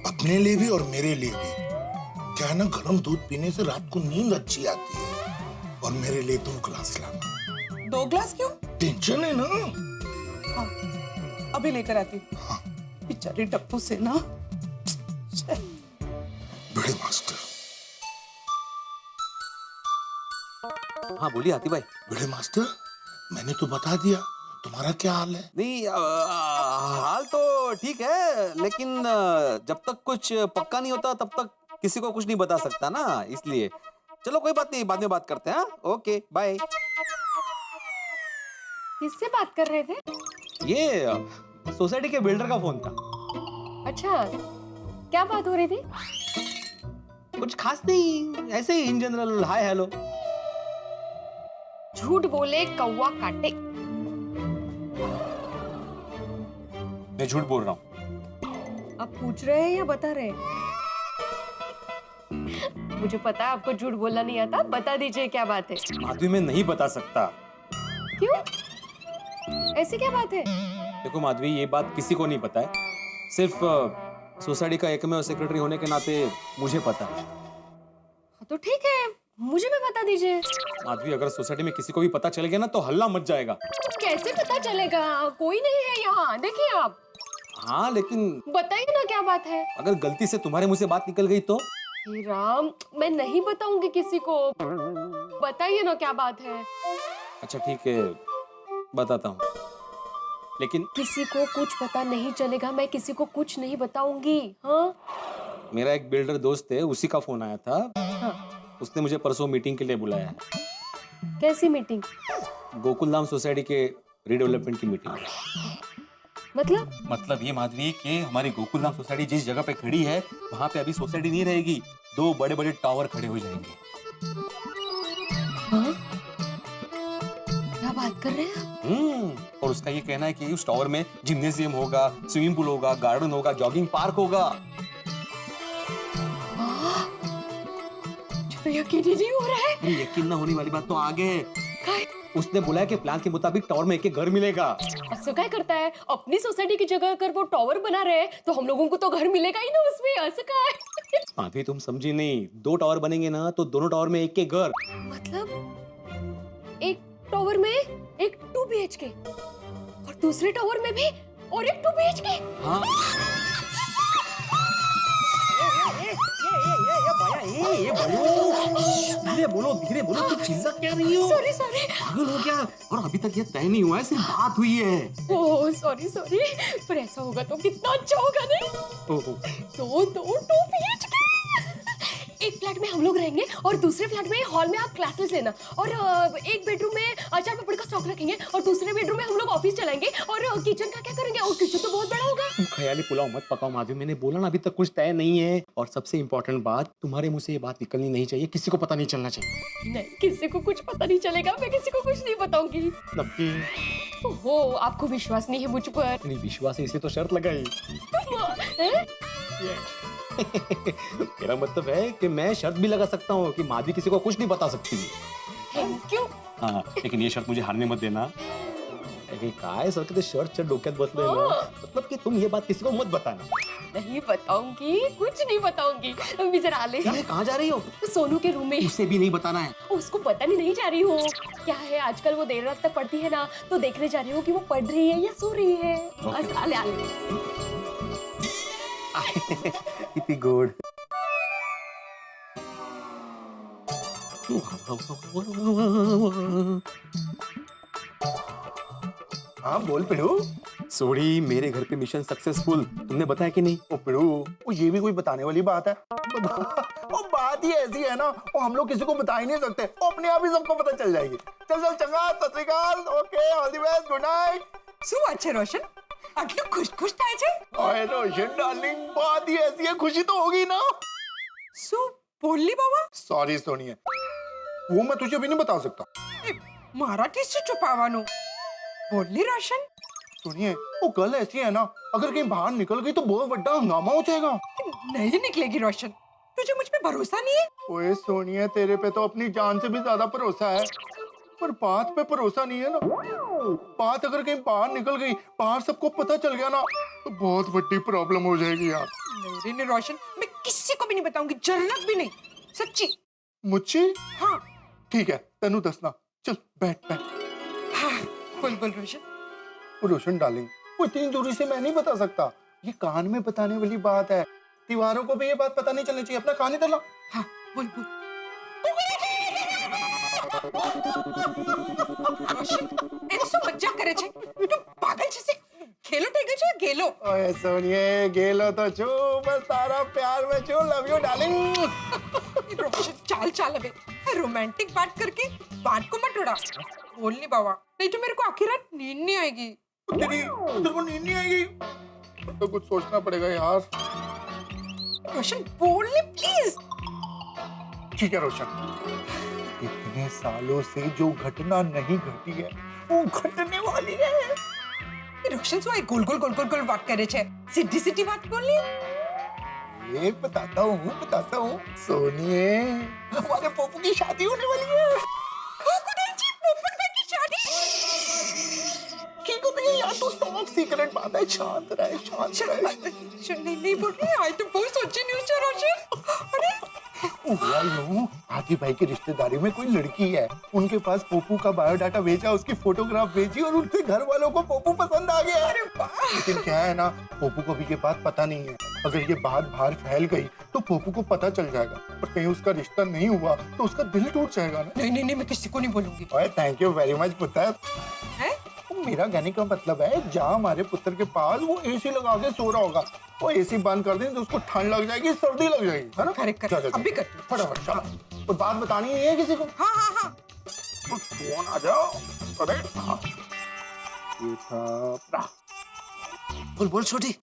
अपने लिए भी और मेरे लिए भी। क्या है ना, गरम दूध पीने से रात को नींद अच्छी आती है। और मेरे लिए 2 ग्लास लाना। 2 ग्लास क्यों? टेंशन है ना। हाँ, अभी लेकर आती। हाँ। बेचारी टप्पू सेना। भिड़े मास्टर। हाँ बोलिए हाथी भाई। भिड़े मास्टर, मैंने तो बता दिया, तुम्हारा क्या हाल है? नहीं हाल तो ठीक है, लेकिन जब तक कुछ पक्का नहीं होता तब तक किसी को कुछ नहीं बता सकता ना, इसलिए चलो कोई बात नहीं, बाद में बात करते हैं। Okay bye. किससे बात कर रहे थे? ये सोसाइटी के बिल्डर का फोन था। अच्छा, क्या बात हो रही थी? कुछ खास नहीं, ऐसे ही इन जनरल हाय हेलो। झूठ बोले कौवा काटे। मैं झूठ बोल रहा हूँ। आप पूछ रहे हैं या बता रहे हैं? मुझे पता है आपको झूठ बोलना नहीं आता, बता दीजिए क्या बात है। माधवी मैं नहीं बता सकता। क्यों? ऐसी क्या बात है? देखो माधवी, ये बात किसी को नहीं पता है, सिर्फ सोसाइटी का एकमेव सेक्रेटरी होने के नाते मुझे पता है। तो ठीक है, मुझे भी बता दीजिए। माधवी, अगर सोसाइटी में किसी को भी पता चल गया ना तो हल्ला मच जाएगा। कैसे पता चलेगा? कोई नहीं है यहाँ, देखिए आप। हाँ लेकिन बताइए ना क्या बात है। अगर गलती से तुम्हारे मुंह से बात निकल गई तो? हे राम, मैं नहीं बताऊंगी किसी को। बताइए ना क्या बात है। अच्छा ठीक है, बताता हूँ, लेकिन किसी को कुछ पता नहीं चलेगा, मैं किसी को कुछ नहीं बताऊंगी। हाँ? मेरा एक बिल्डर दोस्त है, उसी का फोन आया था। हाँ। उसने मुझे परसों मीटिंग के लिए बुलाया है। कैसी मीटिंग? गोकुल धाम सोसाइटी के रीडेवलपमेंट की मीटिंग। मतलब ये माधवी कि हमारी गोकुल धाम सोसाइटी जिस जगह पे खड़ी है वहां पे अभी सोसाइटी नहीं रहेगी, 2 बड़े-बड़े टावर खड़े हो जाएंगे। हाँ? क्या बात कर रहे हैं? और उसका ये कहना है कि उस टावर में जिम्नेजियम होगा, स्विमिंग पूल होगा, गार्डन होगा, जॉगिंग पार्क होगा। तो यकीन ही नहीं हो रहा है। अरे यकीन ना होने वाली बात तो आगे है। उसने बोला कि प्लान के मुताबिक टावर में एक घर मिलेगा। ऐसा क्या करता है? अपनी सोसाइटी की जगह अगर वो टावर बना रहे हैं तो हम लोगों को तो घर मिलेगा ही ना उसमें। ऐसा क्या है? अभी तुम समझी नहीं, 2 टावर बनेंगे ना तो दोनों टावर में एक घर। मतलब एक टावर में एक 2 BHK और दूसरे टावर में भी और एक 2 BHK। हाँ। ये बोलो धीरे बोलो, तुम चिल्ला क्या रही हो? Sorry sorry. पागल हो क्या? और अभी तक ये तय नहीं हुआ है, सिर्फ बात हुई है। ओह सॉरी सॉरी, पर ऐसा होगा तो कितना अच्छा होगा नहीं? दो PHK। एक फ्लैट में हम लोग रहेंगे और दूसरे फ्लैट में हॉल में आप क्लासेस लेना, और एक बेडरूम में अचार पापड़ का स्टॉक रखेंगे और दूसरे बेडरूम में हम लोग ऑफिस चलाएंगे, और किचन का क्या करेंगे? और किचन तो बहुत बड़ा होगा। तुम ख्याली पुलाव मत पकाओ माधवी, मैंने बोला ना अभी तक कुछ तय नहीं है। और सबसे इम्पोर्टेंट बात, तुम्हारे मुंह से ये बात निकलनी नहीं चाहिए, किसी को पता नहीं चलना चाहिए। नहीं, किसी को कुछ पता नहीं चलेगा, मैं किसी को कुछ नहीं बताऊंगी। नक्की? ओहो, आपको विश्वास नहीं है मुझ पर? नहीं विश्वास है, इसलिए तो शर्त लगाई। हैं? मेरा मतलब है कि मैं शर्त भी लगा सकता हूँ कि माधवी किसी को कुछ नहीं बता सकती। Thank you. हाँ, लेकिन ये शर्त मुझे हारने मत देना। काय सर के शर्ट डोक्यात बसले ना, मतलब कि तुम ये बात किसी को मत बताना। नहीं बताऊंगी, कुछ नहीं बताऊंगी। अभी जरा आले। कहाँ जा रही हो? सोनू के रूम में। उसे भी नहीं बताना है। उसको बताने नहीं जा रही हूँ। क्या है, आजकल वो देर रात तक पढ़ती है ना, तो देखने जा रही हूँ कि वो पढ़ रही है या सो रही है। बस आले आले। कितनी गोड। हाँ बोल पिड़ू। सोड़ी, मेरे घर पे मिशन सक्सेसफुल, तुमने बताया कि नहीं? ओ पिड़ू, वो ये भी कोई बताने वाली बात है? वो बात ही ऐसी है ना, वो हम लोग किसी को बता ही नहीं सकते, वो अपने आप ही सबको पता चल जाएगी। चल चंगा, सत श्री अकाल, okay, all the best, good night. શું વાત છે રોશન? આટલું ખુશ થાય છે? ओए रोशन डार्लिंग, बात ही ऐसी है, खुशी तो होगी ना। શું બોલી બાબા? सॉरी सोनिया, वो मैं तुझे अभी नहीं बता सकता। મારાથી શું છુપાવવાનું? બોલી રોશન? सुनिए, वो कल ऐसी है ना, अगर कहीं बाहर निकल गई तो बहुत बड़ा हंगामा हो जाएगा। नहीं निकलेगी रोशन, तुझे मुझ पे भरोसा नहीं है? ओए सोनिया, तेरे पे तो अपनी जान से भी ज्यादा भरोसा है, पर बात पे भरोसा नहीं है ना। बात अगर कहीं बाहर निकल गई, बाहर सबको पता चल गया ना, तो बहुत बड़ी प्रॉब्लम हो जाएगी यार। नहीं रोशन, मैं किसी को भी नहीं बताऊंगी, जरूरत भी नहीं, सच्ची। मुझे? हाँ ठीक है, तेनू दसना। चल बैठ बैठ। हाँ बोल रोशन। रोशन डार्लिंग, वो इतनी दूरी से मैं नहीं बता सकता, ये कान में बताने वाली बात है। दीवारों को भी ये बात पता नहीं चलनी चाहिए। अपना कान इधर ला। हाँ बोल। રોશન, એ શું મજાક કરે છે? તું પાગલ છે સે? ખેલો થઈ ગયો છે ગેલો? ओए सोनिए, गेलो तो छू, बस तारा प्यार में छू, लव यू डार्लिंग। रोशन चाल अबे, रोमांटिक बात करके बात को मत उड़ा। बोल नहीं बाबा, नहीं तो मेरे को आखिर रात नींद नहीं आएगी। तेरे को नींद नहीं आएगी? तो कुछ सोचना पड़ेगा यार। रोशन बोल नहीं प्लीज। ठीक है रोशन, इतने सालों से जो घटना नहीं घटी है, वो घटने वाली है। रोशन सो गोल गोल बात करे छे, सीधी बात बोली। ये बताता हूँ सोनिए, हमारे पप्पू की शादी होने वाली है। यार तो टॉप सीक्रेट बात है, शांत रहे। नहीं बोल रही, आज तो बहुत सोची न्यूज़ है रोशन। अरे आदि भाई की रिश्तेदारी में कोई लड़की है, उनके पास पोपू का बायोडाटा भेजा, उसकी फोटोग्राफ भेजी और उनके घर वालों को पोपू पसंद आ गया। लेकिन क्या है ना, पोपू को भी ये बात पता नहीं है। अगर ये बात बाहर फैल गई तो पोपू को पता चल जाएगा, और कहीं उसका रिश्ता नहीं हुआ तो उसका दिल टूट जाएगा ना। नहीं मैं किसी को नहीं बोलूंगी। थैंक यू वेरी मच पुत्र। मेरा कहने का मतलब है, जहाँ हमारे पुत्र के पास वो एसी लगा के सो रहा होगा, वो एसी बंद कर दें तो उसको ठंड लग जाएगी, सर्दी लग जाएगी, है ना? करेक्ट, अभी कर फटाफट चलो। तो बात बतानी है किसी को? हाँ तो फोन आ जाओ। अरे हाँ, ये था बोल छोटी।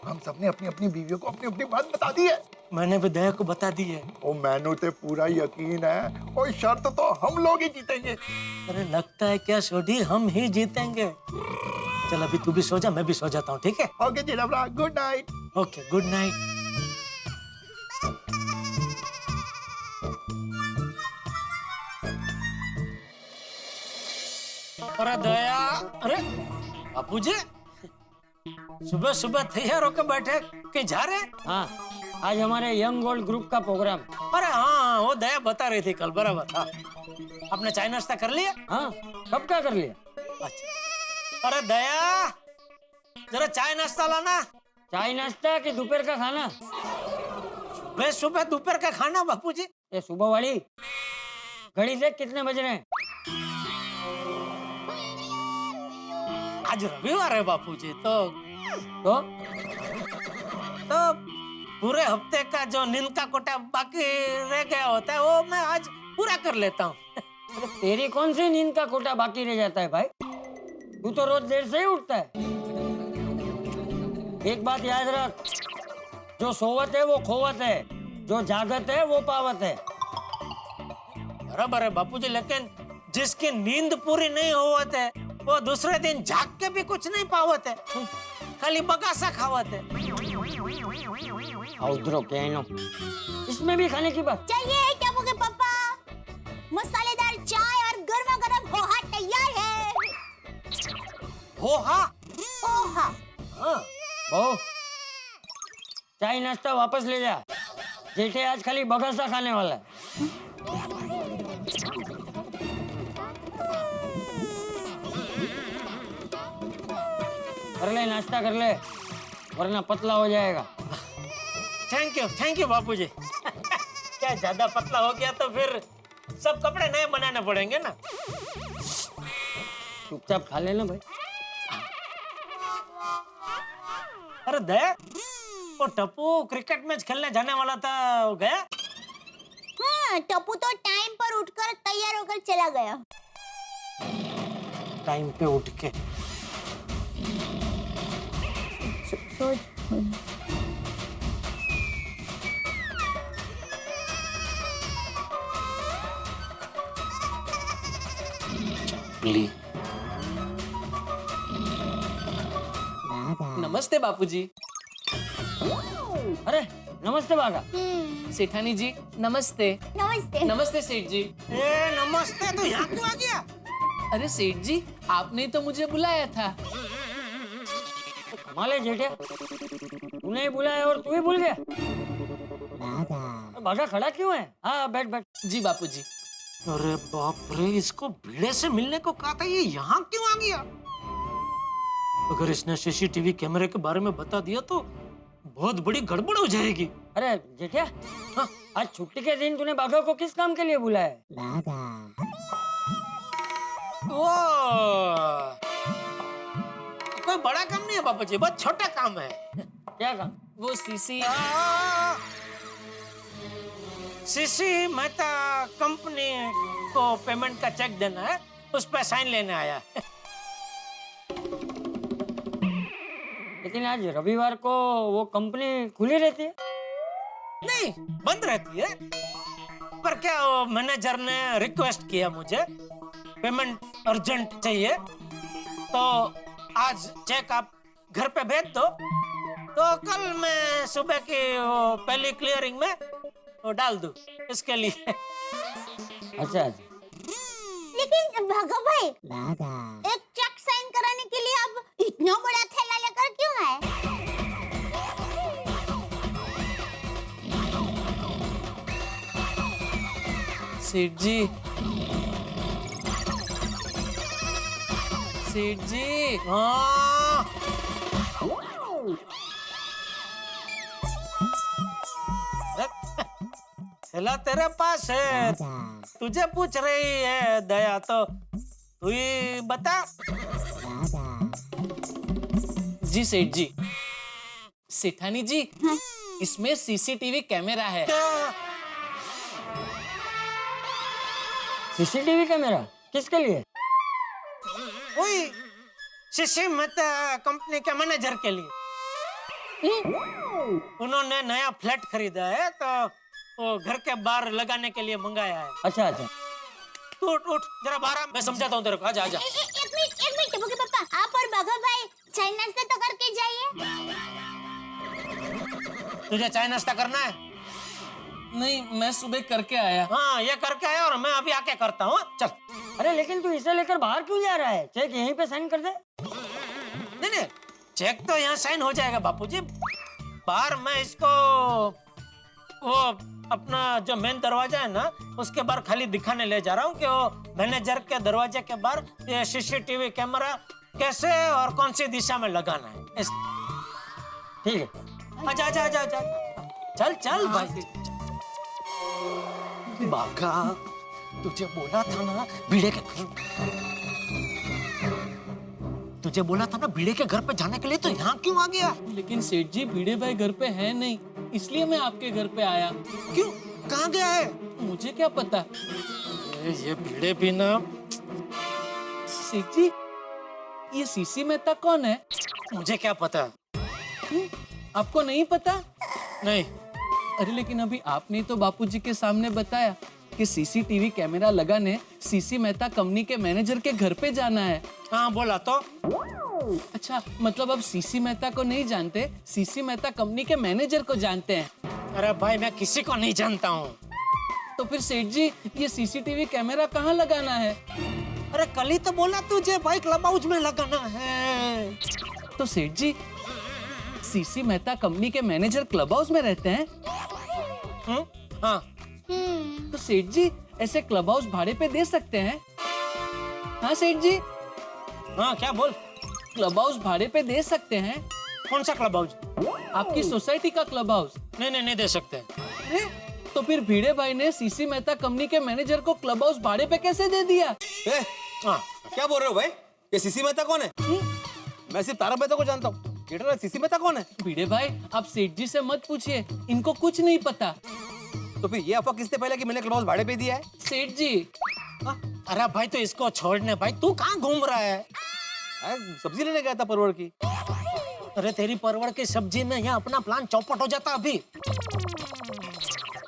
हम सबने अपनी अपनी बीवियों को अपनी अपनी बात बता दी है। मैंने भी दया को बता दी है। ओ मैनू ते पूरा यकीन है, और शर्त तो हम लोग ही जीतेंगे। अरे लगता है क्या छोटी, हम ही जीतेंगे। चल अभी तू भी सो जा, मैं भी सो जाता हूँ, ठीक है? Okay Jinwara, good night. Okay good night. अरे दया, अरे बापूजी, सुबह सुबह तैयार होकर बैठे, कहीं जा रहे? हाँ, आज हमारे यंग ओल्ड ग्रुप का प्रोग्राम। अरे हाँ, वो दया बता रही थी कल, बराबर। हाँ, आपने चाय नाश्ता कर लिया? हाँ, कब क्या कर लिया? अच्छा। अरे दया, जरा चाय नाश्ता लाना। चाय नाश्ता कि दोपहर का खाना? सुबह सुबह दोपहर का खाना बापूजी। ये सुबह वाली घड़ी देख कितने बज रहे हैं। आज रविवार है बापूजी, तो पूरे हफ्ते का जो नींद का कोटा बाकी रह गया होता है वो मैं आज पूरा कर लेता हूँ। अरे तेरी कौन सी नींद का कोटा बाकी रह जाता है भाई? तू तो रोज देर से ही उठता है। एक बात याद रख, जो सोवत है वो खोवत है, जो जागत है वो पावत है। बराबर है बापूजी, लेकिन जिसकी नींद पूरी नहीं होवत है वो दूसरे दिन जाग के भी कुछ नहीं पावत है, खाली बगासा खावत है। उधरो कहनो, इसमें भी खाने की बात। चाहिए टप्पू के पापा, मसालेदार चाय और गर्मा गर्म पोहा तैयार है। पोहा? पोहा। बहू, चाय नाश्ता वापस ले जा। जेठे आज खाली बगासा खाने वाला है। कर ले, नाश्ता कर ले, वरना पतला हो जाएगा। थैंक यू बापूजी। क्या ज्यादा पतला हो गया तो फिर सब कपड़े नए बनाने पड़ेंगे ना। चुपचाप खा लेना भाई। अरे दया, वो टप्पू क्रिकेट मैच खेलने जाने वाला था, वो गया? हाँ, टप्पू तो टाइम पर उठकर तैयार होकर चला गया। टाइम पे उठ के? ली। नमस्ते बापूजी। अरे नमस्ते बागा। सेठानी जी नमस्ते। नमस्ते। नमस्ते सेठ जी। नमस्ते, तो यहाँ क्यों आ गया? अरे सेठ जी, आपने तो मुझे बुलाया था। कमाल है जेठे, तूने ही बुलाया और तू ही भूल गया। बागा खड़ा क्यों है? हाँ बैठ बैठ। जी बापूजी। अरे बाप रे, इसको भिड़े से मिलने को कहा था, ये यहाँ क्यों आ गया? अगर इसने सीसीटीवी कैमरे के बारे में बता दिया तो बहुत बड़ी गड़बड़ हो जाएगी। अरे जेठिया, हाँ, आज छुट्टी के दिन तूने बागा को किस काम के लिए बुलाया? वो कोई बड़ा काम नहीं है पापा जी, बहुत छोटा काम है। क्या काम? वो सीसी मेहता कंपनी को पेमेंट का चेक देना है, उस पर साइन लेने आया। लेकिन आज रविवार को वो कंपनी खुली रहती है? नहीं, बंद रहती है। पर क्या वो मैनेजर ने रिक्वेस्ट किया, मुझे पेमेंट अर्जेंट चाहिए, तो आज चेक आप घर पे भेज दो, तो कल मैं सुबह की वो पहली क्लियरिंग में वो डाल दूं, इसके लिए। अच्छा। लेकिन भागा भाई, एक चेक साइन कराने के लिए आप इतना बड़ा थैला लेकर क्यों आए? सेठ जी, सेठ जी। हाँ। थैला तेरे पास है, तुझे पूछ रही है दया, तो तू ही बता। जी सेठ जी। सेठानी जी, इसमें सीसीटीवी कैमरा है। सीसीटीवी कैमरा किसके लिए? वही सीसी मेहता कंपनी के मैनेजर के लिए। उन्होंने नया फ्लैट खरीदा है, तो वो घर के बाहर लगाने के लिए मंगाया है। अच्छा अच्छा। उठ उठ, जरा बाहर, मैं समझाता हूँ तेरे को। आजा आजा। एक मिनट टप्पू के पापा, आप और भागा भाई चाय नाश्ता तो करके जाइए। तुझे चाय नाश्ता करना है? नहीं, मैं सुबह करके आया। हाँ, ये करके आया और मैं अभी आके करता हूँ। चल। अरे लेकिन तू इसे लेकर बाहर क्यों जा रहा है? चेक यहीं पे साइन कर दे। नहीं, चेक तो यहाँ साइन हो जाएगा बापूजी। बाहर मैं इसको वो अपना जो मेन दरवाजा है ना, उसके बाहर खाली दिखाने ले जा रहा हूँ कि वो मैनेजर के दरवाजे के बाहर ये सीसीटीवी कैमरा कैसे और कौन सी दिशा में लगाना है। ठीक है। आजा आजा आजा आजा। चल चल भाई। बाघा, तुझे बोला था ना भिड़े के घर, तुझे बोला था ना भिड़े के घर पे जाने के लिए, तो यहाँ क्यों आ गया? लेकिन सेठ जी भिड़े भाई घर पे है नहीं, इसलिए मैं आपके घर पे आया। क्यों, कहाँ गया है? मुझे क्या पता। ये भिड़े भी ना। सेठ जी, ये सीसी मेहता कौन है? मुझे क्या पता। आपको नहीं पता? नहीं। अरे लेकिन अभी आपने तो बापूजी के सामने बताया कि सीसीटीवी कैमरा लगाने सीसी मेहता कंपनी के मैनेजर के घर पे जाना है। हाँ बोला तो। अच्छा, मतलब अब सीसी मेहता को नहीं जानते, सीसी मेहता कंपनी के मैनेजर को जानते हैं। अरे भाई मैं किसी को नहीं जानता हूँ। तो फिर सेठ जी ये सीसीटीवी कैमरा कहाँ लगाना है? अरे कल ही तो बोला तुझे भाई, क्लब हाउस में लगाना है। तो सेठ जी सीसी मेहता कंपनी के मैनेजर क्लब हाउस में रहते हैं? हाँ। तो सेठ जी ऐसे क्लब हाउस भाड़े पे दे सकते हैं? हाँ सेठ जी। हाँ क्या बोल? क्लब हाउस भाड़े पे दे सकते हैं? कौन सा क्लब हाउस? आपकी सोसाइटी का क्लब हाउस। नहीं दे सकते। तो फिर भिड़े भाई ने सीसी मेहता कंपनी के मैनेजर को क्लब हाउस भाड़े पे कैसे दे दिया? क्या बोल रहे हो भाई? ये सीसी मेहता कौन है? मैं सिर्फ तारक मेहता को जानता हूँ। जेठालाल सीसी मेहता कौन है? भिड़े भाई आप सेठ जी से मत पूछिए, इनको कुछ नहीं पता। तो फिर ये अफवाह किसने फैला कि मैंने क्लब हाउस भाड़े पे दिया है? सेठ जी। अरे भाई तो इसको छोड़ने भाई, तू कहाँ घूम रहा है? सब्जी लेने गया था परवल की। अरे तेरी परवल की सब्जी में यहाँ अपना प्लान चौपट हो जाता अभी।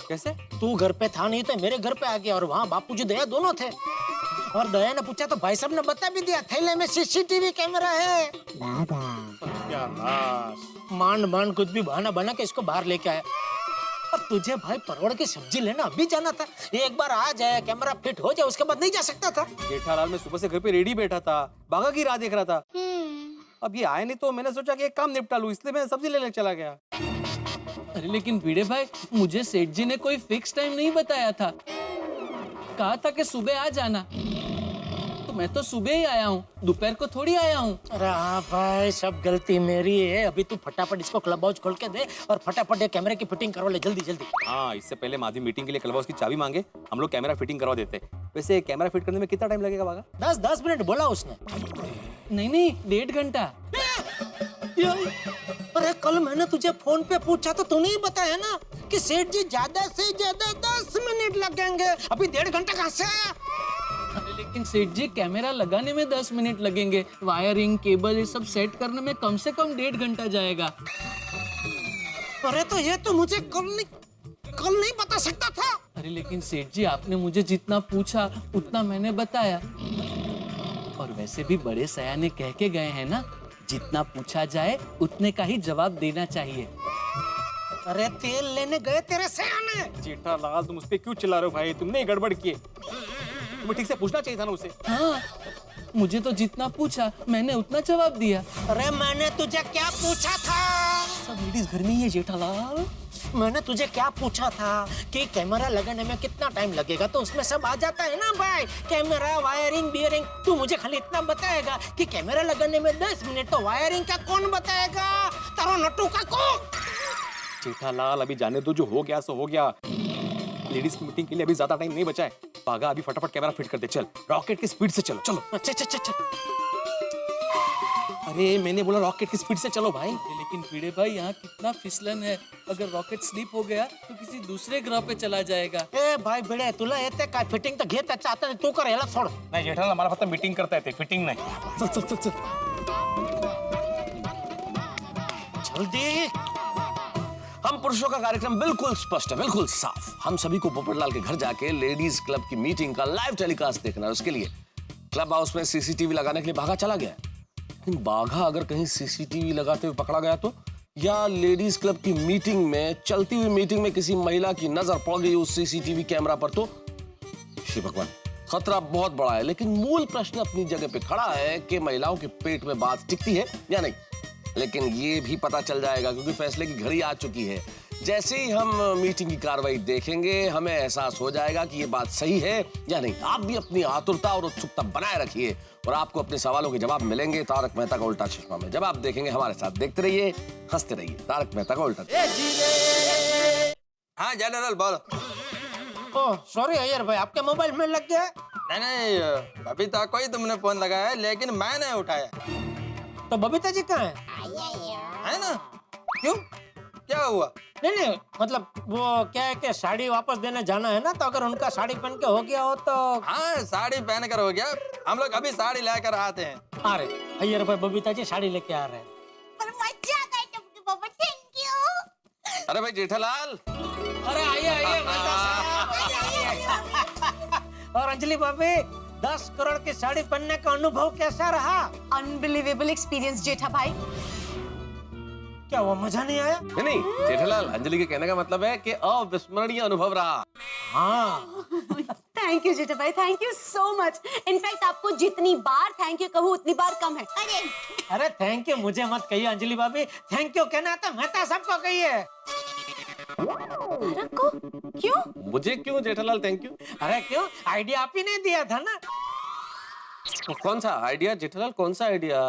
कैसे? तू घर पे था नहीं तो मेरे घर पे आ गया, और वहाँ बापूजी दया दोनों थे। और दया ने पूछा तो भाई साहब ने बता भी दिया, थैले में सीसीटीवी कैमरा है। मान कुछ भी बहाना बना के इसको बाहर लेके आया। और तुझे भाई परवड़ की सब्जी लेना अभी जाना था, एक बार आ जाए कैमरा फिट हो जाए उसके बाद नहीं जा सकता था? जेठालाल मैं सुबह से घर पे रेडी बैठा था, बाघा की राह देख रहा था। अब ये आए नहीं तो मैंने सोचा कि एक काम निपटा लूं, इसलिए मैं सब्जी लेने चला गया। अरे लेकिन भिड़े भाई मुझे सेठ जी ने कोई फिक्स टाइम नहीं बताया था, कहा था कि सुबह आ जाना, तो मैं तो सुबह ही आया हूँ, दोपहर को थोड़ी आया हूँ। अरे हाँ भाई सब गलती मेरी है। अभी तू फटाफट इसको क्लब हाउस खोल के दे और फटाफट ये कैमरे की फिटिंग करवा ले, जल्दी जल्दी। हाँ, इससे पहले माधवी मीटिंग के लिए क्लब हाउस की चाबी मांगे, हम लोग कैमरा फिटिंग करवा देते। वैसे कैमरा फिट करने में कितना टाइम लगेगा बागा? 10 मिनट बोला उसने। नहीं 1.5 घंटा। अरे कल मैंने तुझे फोन पे पूछा तो तूने ही बताया ना कि सेठ जी ज्यादा से ज्यादा 10 मिनट लगेंगे, अभी 1.5 घंटा कहाँ से आया? अरे लेकिन सेठ जी कैमरा लगाने में 10 मिनट लगेंगे, वायरिंग केबल ये सब सेट करने में कम से कम 1.5 घंटा जाएगा। अरे तो ये तो मुझे कल नहीं बता सकता था। अरे लेकिन सेठ जी आपने मुझे जितना पूछा उतना मैंने बताया, और वैसे भी बड़े सयाने कह के गए हैं ना, जितना पूछा जाए उतने का ही जवाब देना चाहिए। अरे तेल लेने गए तेरे सयाने। जेठालाल तुम उस पे क्यों चिल्ला रहे हो भाई? तुमने गड़बड़ की, तुम्हें ठीक से पूछना चाहिए था ना उसे। हाँ, मुझे तो जितना पूछा मैंने उतना जवाब दिया। अरे मैंने तुझे क्या पूछा था? सब लेडीज घर में ही है जेठालाल। मैंने तुझे क्या पूछा था कि कैमरा लगाने में कितना टाइम लगेगा, तो उसमें सब आ जाता है ना भाई, कैमरा वायरिंग बियरिंग। तू मुझे खाली इतना बताएगा कि कैमरा लगाने में 10 मिनट, तो वायरिंग का कौन बताएगा? तारो नट्टू का को। जेठालाल अभी जाने दो, जो हो गया सो हो गया। लेडीज की मीटिंग के लिए अभी ज्यादा टाइम नहीं बचा है। बागा अभी फटाफट कैमरा फिट कर दे, चल रॉकेट की स्पीड से चलो। चलो चल। अरे मैंने बोला रॉकेट की स्पीड से चलो भाई। लेकिन भिड़े भाई यहाँ कितना फिसलन है, अगर रॉकेट स्लिप हो गया तो किसी दूसरे ग्रह पे चला जाएगा। ए भाई बिड़े तुला येते काय फिटिंग तर घेत चाहता तू कर, याला सोड। नहीं जेठालाल हमारा फक्त मीटिंग करता येते, फिटिंग नहीं। चल जल्दी। हम पुरुषों का कार्यक्रम बिल्कुल स्पष्ट है, बिल्कुल साफ। हम सभी को पोपटलाल के घर जाके लेडीज क्लब की मीटिंग का लाइव टेलीकास्ट देखना है। उसके लिए क्लब हाउस में सीसीटीवी लगाने के लिए बाघा चला गया। लेकिन बाघा अगर कहीं सीसीटीवी लगाते हुए पकड़ा गया तो, या लेडीज क्लब की मीटिंग में, चलती हुई मीटिंग में किसी महिला की नजर पड़ गई उस सीसीटीवी कैमरा पर, तो श्री भगवान खतरा बहुत बड़ा है। लेकिन मूल प्रश्न अपनी जगह पे खड़ा है कि महिलाओं के पेट में बात टिकती है या नहीं। लेकिन ये भी पता चल जाएगा क्योंकि फैसले की घड़ी आ चुकी है। जैसे ही हम मीटिंग की कार्रवाई देखेंगे हमें एहसास हो जाएगा कि ये बात सही है या नहीं। आप भी अपनी आतुरता और उत्सुकता बनाए रखिए और आपको अपने सवालों के जवाब मिलेंगे तारक मेहता का उल्टा चश्मा में। जब आप देखेंगे हमारे साथ देखते रहिए, हंसते रहिए। तारक मेहता का उल्टा चश्मा। हाँ जनरल बोलो। ओह सॉरी अय्यर भाई, आपके मोबाइल में लग गया। नहीं बबीता को ही तुमने फोन लगाया है, लेकिन मैंने उठाया तो बबीता जी कहाँ है? है ना। क्यों, क्या हुआ? नहीं मतलब वो क्या है कि साड़ी वापस देने जाना है ना, तो अगर उनका साड़ी पहन के हो गया हो तो। हाँ साड़ी पहन कर हो गया, हम लोग अभी साड़ी लेकर आते हैं। आ रहे अय्यर भाई, बबीता जी साड़ी लेके आ रहे हैं। पर मजा आ गई टप्पू पापा, थैंक यू। अरे भाई जेठालाल, अरे आइए और अंजलि भाभी, 10 करोड़ की साड़ी पहनने का अनुभव कैसा रहा? अनबिलीवेबल एक्सपीरियंस जेठा भाई। क्या हुआ, मजा नहीं आया? नहीं जेठालाल, अंजलि के कहने का मतलब है कि अविस्मरणीय अनुभव रहा। हाँ थैंक यू जेठा भाई, thank you so much. In fact आपको जितनी बार थैंक यू कहूँ उतनी बार कम है। अरे थैंक यू मुझे मत कहिए अंजलि भाभी, थैंक यू कहना तो मेहता सबको कहिए। को क्यों? मुझे क्यों जेठालाल थैंक यू? अरे क्यों, आइडिया आप ही ने दिया था ना। कौन सा आइडिया जेठालाल, कौन सा आइडिया?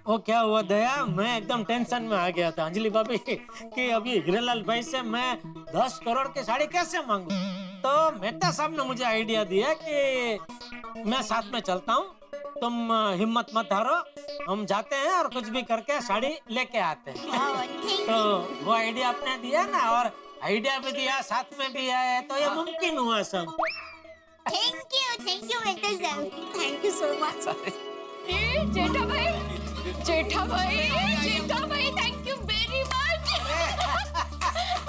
वो क्या हुआ दया, मैं एकदम टेंशन में आ गया था अंजलि भाभी कि अभी हीरेलाल भाई से मैं 10 करोड़ की साड़ी कैसे मांगू। तो मेहता साहब ने मुझे आइडिया दिया कि मैं साथ में चलता हूँ, तुम हिम्मत मत हारो, हम जाते हैं और कुछ भी करके साड़ी लेके आते हैं। तो वो आइडिया आपने दिया ना, और आइडिया भी दिया साथ में भी आए, तो ये मुमकिन हुआ सब। थैंक यू मेहता साहब, थैंक यू सो मच। जेठा भाई थैंक यू वेरी मच।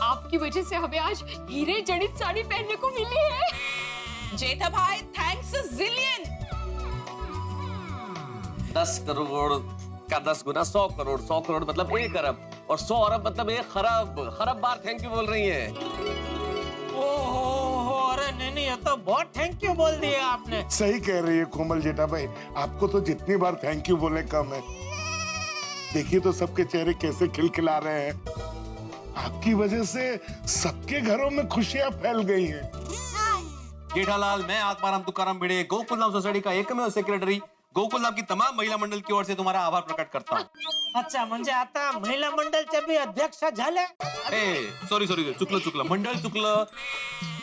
आपकी वजह से हमें आज हीरे जड़ित साड़ी पहनने को मिली है। जेठा भाई थैंक्स जिलियन। 10 करोड़ का 10 गुना 100 करोड़, 100 करोड़ मतलब 1 अरब, और 100 अरब मतलब 1 खरब। खरब बार थैंक यू बोल रही है। ओहो, अरे नहीं ये तो बहुत थैंक यू बोल दिया आपने। सही कह रही है कोमल जेठा भाई, आपको तो जितनी बार थैंक यू बोले कम है। देखिए तो सबके चेहरे कैसे खिलखिला रहे हैं। आपकी वजह से सबके घरों में खुशियां फैल गई हैं। जेठालाल, मैं आत्माराम तुकाराम भिड़े, गोकुलधाम सोसाइटी का एकमेव सेक्रेटरी, गोकुलधाम की तमाम महिला मंडल की ओर से तुम्हारा आभार प्रकट करता हूँ। अच्छा म्हणजे आता महिला मंडळचे बी अध्यक्ष झाले? सॉरी चुकलं मंडळ चुकलं।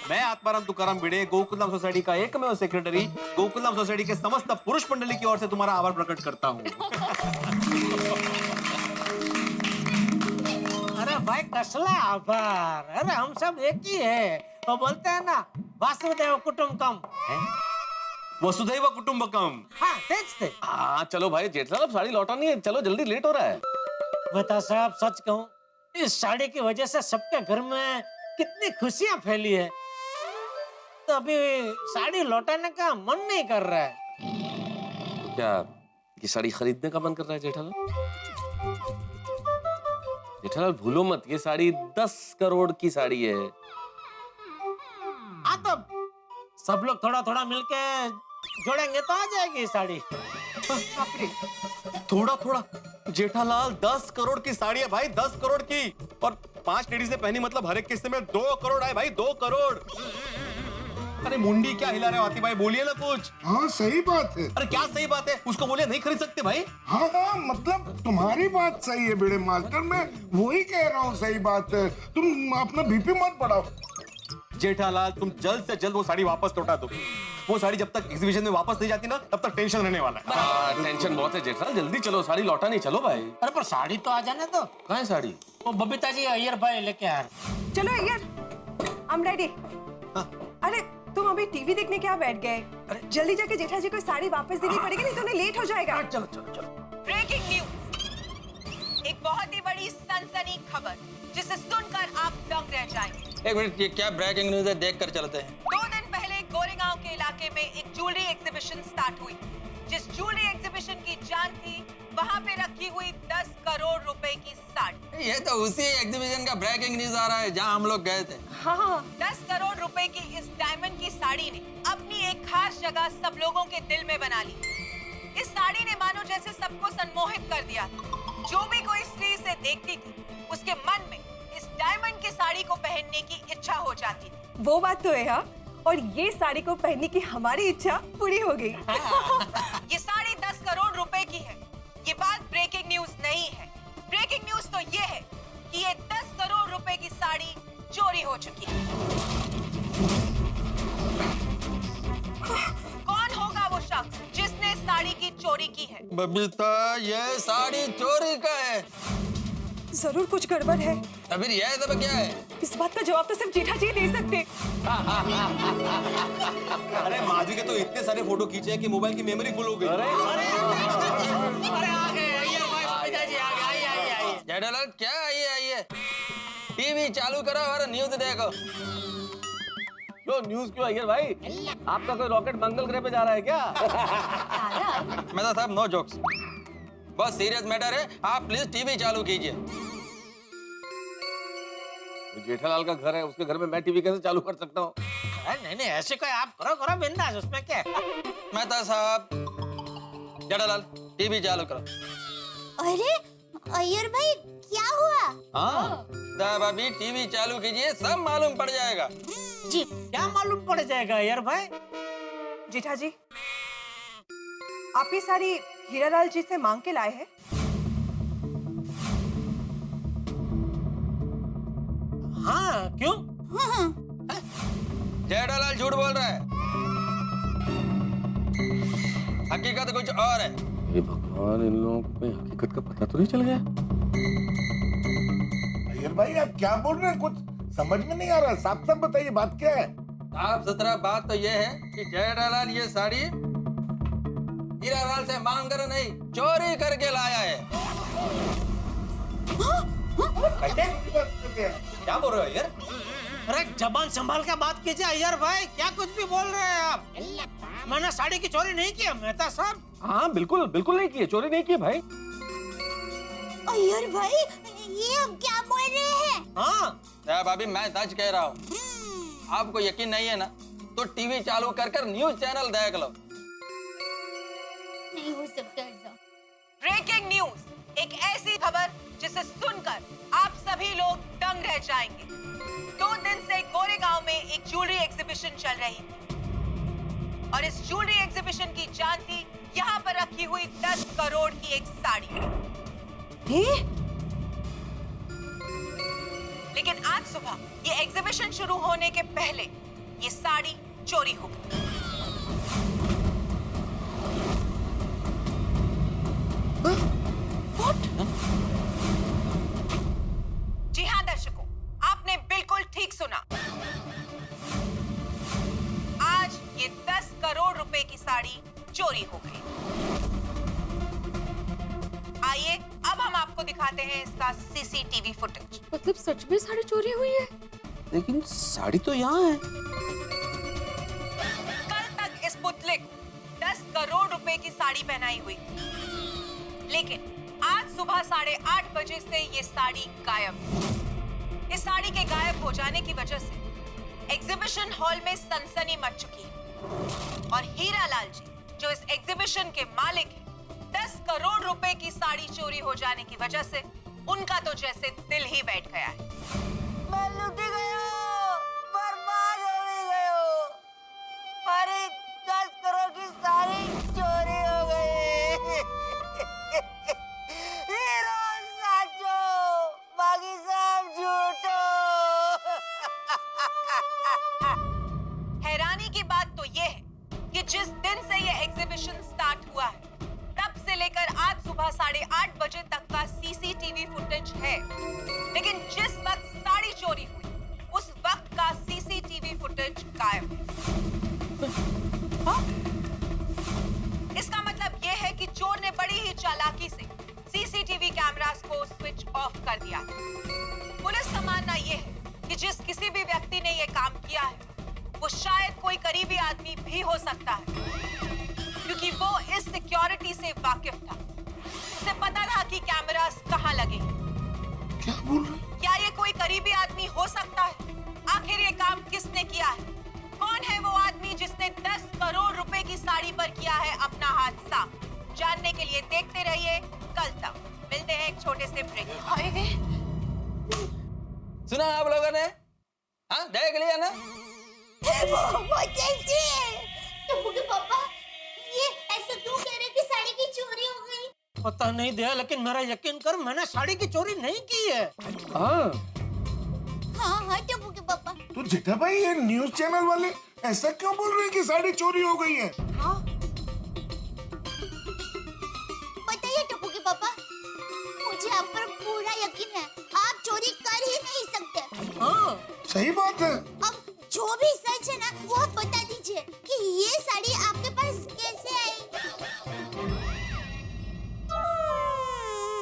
मैं आत्माराम तुकाराम भिड़े, गोकुलधाम सोसाइटी का एकमेव सेक्रेटरी, गोकुलधाम सोसाइटी के समस्त पुरुष मंडली की ओर से तुम्हारा आभार प्रकट करता हूँ। अरे भाई कसला आभार, अरे हम सब एक ही है। तो बोलते हैं ना वासुदेव कुटुंबकम। वसुधैव कुटुंबकम। हाँ तेज थे। हाँ चलो भाई जेठालाल, अब साड़ी लौटानी है, चलो जल्दी लेट हो रहा है। बता साहब सच कहूँ, इस साड़ी की वजह से सबके घर में कितनी खुशियां फैली है, तो अभी साड़ी लौटाने का मन नहीं कर रहा है। तो क्या ये साड़ी खरीदने का मन कर रहा है जेठालाल? जेठालाल भूलो मत, ये साड़ी 10 करोड़ की साड़ी है। हाँ तो सब लोग थोड़ा थोड़ा मिलके जोड़ेंगे तो आ जाएगी साड़ी। थोड़ा थोड़ा जेठालाल, 10 करोड़ की साड़ी है भाई, 10 करोड़ की, और 5 लेडीज ने पहनी, मतलब हर एक किस्से में 2 करोड़ आए भाई, 2 करोड़। अरे मुंडी क्या हिला रहे हो आती भाई, बोलिए ना कुछ। हाँ सही बात है। अरे क्या सही बात है, उसको बोलिए नहीं खरीद सकते भाई। हाँ मतलब तुम्हारी बात सही है भिड़े मास्टर, मैं वही कह रहा हूँ सही बात है। तुम अपना बीपी मत बढ़ाओ। जेठालाल, तुम जल्द से जल्द वो साड़ी वापस लौटा दो। वो साड़ी जब तक एग्जीबिशन में वापस नहीं जाती ना, तब तक टेंशन रहने वाला है। हाँ टेंशन बहुत है जेठालाल, जल्दी चलो, साड़ी लौटा नहीं, चलो भाई। अरे पर साड़ी तो आ जाने दो। कहाँ है साड़ी? वो बबीता जी अय्यर भाई लेके आ रहे। चलो यार, I'm ready। अरे तुम अभी टीवी देखने क्या बैठ गए? जल्दी जाके जेठा जी को साड़ी वापस देनी पड़ेगी, नहीं तो उन्हें लेट हो जाएगा। चलो चलो चलो। ब्रेकिंग न्यूज, एक बहुत ही बड़ी सनसनी खबर जिसे सुनकर आप दंग रह जाएंगे। एक मिनट, ये क्या ब्रेकिंग न्यूज है, देख कर चलते हैं। 2 दिन पहले गोरेगांव के इलाके में एक ज्वेलरी एग्जीबिशन स्टार्ट हुई। जिस ज्वेलरी एग्जीबिशन की जान थी, वहाँ पे रखी हुई 10 करोड़ रुपए की साड़ी। ये तो उसी एग्जीबिशन का ब्रेकिंग न्यूज आ रहा है जहाँ हम लोग गए थे। हाँ 10 करोड़ रुपए की इस डायमंड की साड़ी ने अपनी एक खास जगह सब लोगों के दिल में बना ली। इस साड़ी ने मानो जैसे सबको सम्मोहित कर दिया। जो भी कोई स्त्री इसे देखती थी, उसके मन में इस डायमंड की साड़ी को पहनने की इच्छा हो जाती थी। वो बात तो है हाँ, और ये साड़ी को पहनने की हमारी इच्छा पूरी हो गई। ये साड़ी 10 करोड़ रुपए की है। ये बात ब्रेकिंग न्यूज नहीं है। ब्रेकिंग न्यूज तो ये है चोरी हो चुकी है। कौन होगा वो शख्स जिसने साड़ी की चोरी की है? बबीता, ये साड़ी चोरी का है। जरूर कुछ गड़बड़ है। तो फिर यह सब क्या है? इस बात का जवाब तो सिर्फ जेठा जी दे सकते। अरे माधवी के तो इतने सारे फोटो खींचे हैं कि मोबाइल की मेमोरी फुल हो गई। जेठालाल, क्या आइए टीवी चालू करो और न्यूज देखो। क्यों न्यूज क्यों अय्यर भाई? आपका कोई रॉकेट मंगल ग्रह पे जा रहा है क्या? मेहता साहब, नो जोक्स, बहुत सीरियस मैटर है। आप प्लीज टीवी चालू कीजिए। जेठालाल का घर है, उसके घर में मैं टीवी कैसे चालू कर सकता हूँ? नहीं ऐसे कोई आप करो बिंदास, उसमें क्या है? मेहता साहब, जेठालाल टीवी चालू करो। अरे अय्यर भाई, क्या हुआ? हाँ, तब अभी टीवी चालू कीजिए, सब मालूम पड़ जाएगा। जी, क्या मालूम पड़ जाएगा यार भाई? जेठा जी, आप ये साड़ी हीरालाल जी से मांग के लाए हैं? हाँ, क्यों? जेठालाल झूठ बोल रहा है, हकीकत कुछ और है। ये भगवान, इन लोगों को कोई हकीकत का पता तो नहीं चल गया? अय्यर भाई, आप क्या बोल रहे हैं? कुछ समझ में नहीं आ रहा। साफ साफ बताइए, बात क्या है? साफ सुथरा बात तो ये है कि जेठालाल ये साड़ी हीरालाल से मांग कर नहीं, चोरी करके लाया है। क्या बोल रहे हो यार? अरे जबान संभाल के बात कीजिए अय्यर भाई, क्या कुछ भी बोल रहे हैं आप? मैंने साड़ी की चोरी नहीं की मेहता साहब। हाँ, बिल्कुल नहीं की है, चोरी नहीं की है भाई। अय्यर भाई, ये अब क्या बोल रहे हैं? हाँ भाभी, मैं सच कह रहा हूँ। आपको यकीन नहीं है ना, तो टीवी चालू कर न्यूज चैनल देख लो। नहीं हो सकता ऐसा। ब्रेकिंग न्यूज, एक ऐसी खबर जिसे सुनकर आप सभी लोग दंग रह जाएंगे। 2 दिन से गोरेगांव में एक ज्वेलरी एग्जीबिशन चल रही थी और इस ज्वेलरी एग्जीबिशन की जान थी यहाँ पर रखी हुई 10 करोड़ की एक साड़ी। लेकिन आज सुबह ये एग्जीबिशन शुरू होने के पहले ये साड़ी चोरी हो गई। जी हाँ दर्शकों, आपने बिल्कुल ठीक सुना। आज ये 10 करोड़ रुपए की साड़ी चोरी हो गई। आइए अब हम आपको दिखाते हैं इसका सीसीटीवी फुटेज। मतलब सच में साड़ी चोरी हुई है? लेकिन साड़ी तो यहाँ है। कल तक इस पुतले को 10 करोड़ रुपए की साड़ी पहनाई हुई थी, लेकिन आज सुबह 8:30 बजे से ये साड़ी गायब है। इस साड़ी के गायब हो जाने की वजह से एग्जीबिशन हॉल में सनसनी मच चुकी है और हीरालाल जी, जो इस एग्जीबिशन के मालिक हैं, 10 करोड़ रुपए की साड़ी चोरी हो जाने की वजह से उनका तो जैसे दिल ही बैठ गया है। मैं लुटी गयो, बर्बाद हो गयो। हमारी 10 करोड़ की सारी चोरी हो गई। हीरो साचो, बाकी सब झूठो। हैरानी की बात तो ये है कि जिस दिन से ये एग्जीबिशन स्टार्ट हुआ है, तब से लेकर आज सुबह 8:30 बजे तक का सीसीटीवी फुटेज है, लेकिन जिस वक्त साड़ी चोरी हुई उस वक्त का सीसीटीवी फुटेज गायब है। हाँ? इसका मतलब ये है कि चोर ने बड़ी ही चालाकी से सीसीटीवी कैमरास को स्विच ऑफ कर दिया है। पुलिस का मानना ये है कि जिस किसी भी व्यक्ति ने ये काम किया है वो शायद कोई करीबी आदमी भी हो सकता है, क्योंकि वो इस सिक्योरिटी से वाकिफ था। उसे पता था कि कैमरास कहाँ लगे। क्या बोल रहे हैं? क्या ये कोई करीबी आदमी हो सकता है? आखिर ये काम किसने किया है? कौन है वो आदमी जिसने 10 करोड़ रुपए की साड़ी पर किया है अपना हाथ साफ? जानने के लिए देखते रहिए कल तक। मिलते हैं एक छोटे से ब्रेक। सुना आप लोगों ने? हाँ, देख लिया ना? पापा, ये ऐसा क्यों कह रहे कि साड़ी की चोरी हो गई? पता नहीं दया, लेकिन मेरा यकीन कर, मैंने साड़ी की चोरी नहीं की है। हाँ, हाँ हाँ टप्पू के पापा। तो जेठा भाई ये न्यूज चैनल वाले ऐसा क्यों बोल रहे हैं कि साड़ी चोरी हो गई है? हाँ बताइए टप्पू के पापा, मुझे आप पर पूरा यकीन है, आप चोरी कर ही नहीं सकते। हाँ सही बात है। अब जो भी सच है ना वो आप बता दीजिए कि ये साड़ी आपके पास कैसे आई?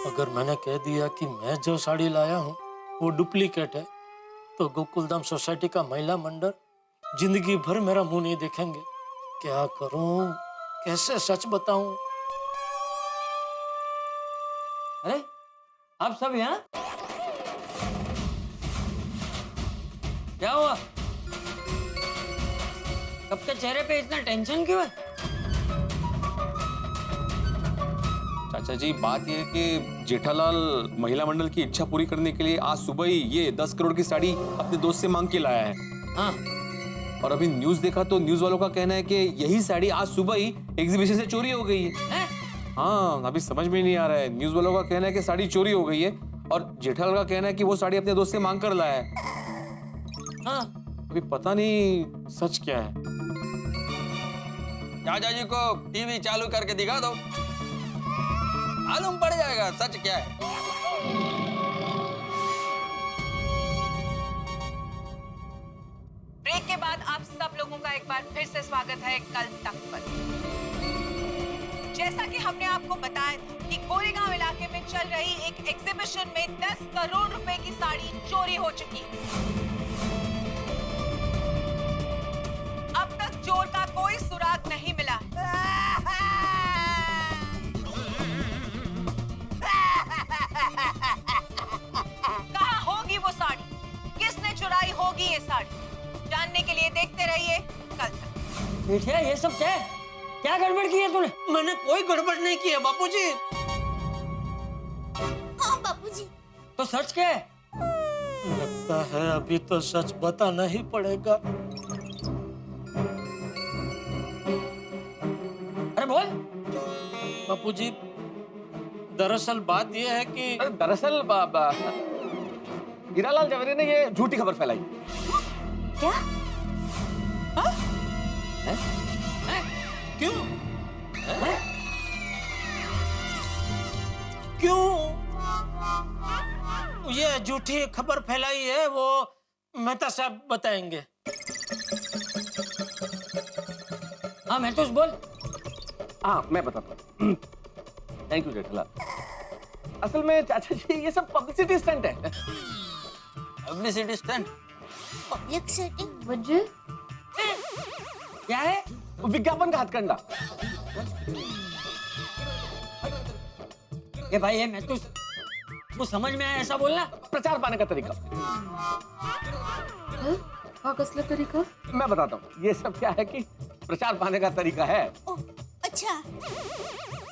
अगर मैंने कह दिया कि मैं जो साड़ी लाया हूँ वो डुप्लीकेट है तो गोकुलधाम सोसाइटी का महिला मंडल जिंदगी भर मेरा मुंह नहीं देखेंगे। क्या करूं, कैसे सच बताऊं? अरे आप सब यहाँ क्या हुआ? सबके चेहरे पे इतना टेंशन क्यों है? चाचा जी बात यह है कि जेठालाल महिला मंडल की इच्छा पूरी करने के लिए आज सुबह ही ये 10 करोड़ की साड़ी अपने दोस्त से मांग के लाया है। हाँ और अभी न्यूज देखा तो न्यूज वालों का कहना है कि यही साड़ी आज सुबह ही एग्जीबिशन से चोरी हो गई है। हाँ अभी समझ में नहीं आ रहा है। न्यूज वालों का कहना है कि साड़ी चोरी हो गई है और जेठालाल का कहना है कि वो साड़ी अपने दोस्त से मांग कर लाया है। हाँ अभी पता नहीं सच क्या है। चाचा जी को टीवी चालू करके दिखा दो, मालूम पड़ जाएगा सच क्या है। ब्रेक के बाद आप सब लोगों का एक बार फिर से स्वागत है कल तक पर। जैसा कि हमने आपको बताया कि गोरेगांव इलाके में चल रही एक एग्जीबिशन में 10 करोड़ रुपए की साड़ी चोरी हो चुकी है। अब तक चोर का कोई सुराग नहीं मिला। कहाँ होगी वो साड़ी, किसने चुराई होगी ये साड़ी, जानने के लिए देखते रहिए कल तक। बेटिया ये सब क्या है? क्या गड़बड़ की है तूने? मैंने कोई गड़बड़ नहीं की है बापूजी। हाँ बापूजी। तो सच क्या है? लगता है अभी तो सच बताना ही पड़ेगा। अरे बोल। बापूजी दरअसल बात यह है कि दरअसल हीरालाल जवेरी ने ये झूठी खबर फैलाई। क्या? क्यों? क्यों ये झूठी खबर फैलाई है वो मेहता साहब बताएंगे। हाँ महतूस बोल। हाँ मैं बताता हूँ। Thank you Jethalal. असल में चाचा जी ये सब पब्लिसिटी स्टंट है। Publicity stunt? Public setting? वजह क्या है? विज्ञापन का हथकंडा। ये भाई ये महतूस वो समझ में आया ऐसा बोलना? प्रचार पाने का तरीका। कसला तरीका? मैं बताता हूँ ये सब क्या है कि प्रचार पाने का तरीका है। ओह अच्छा।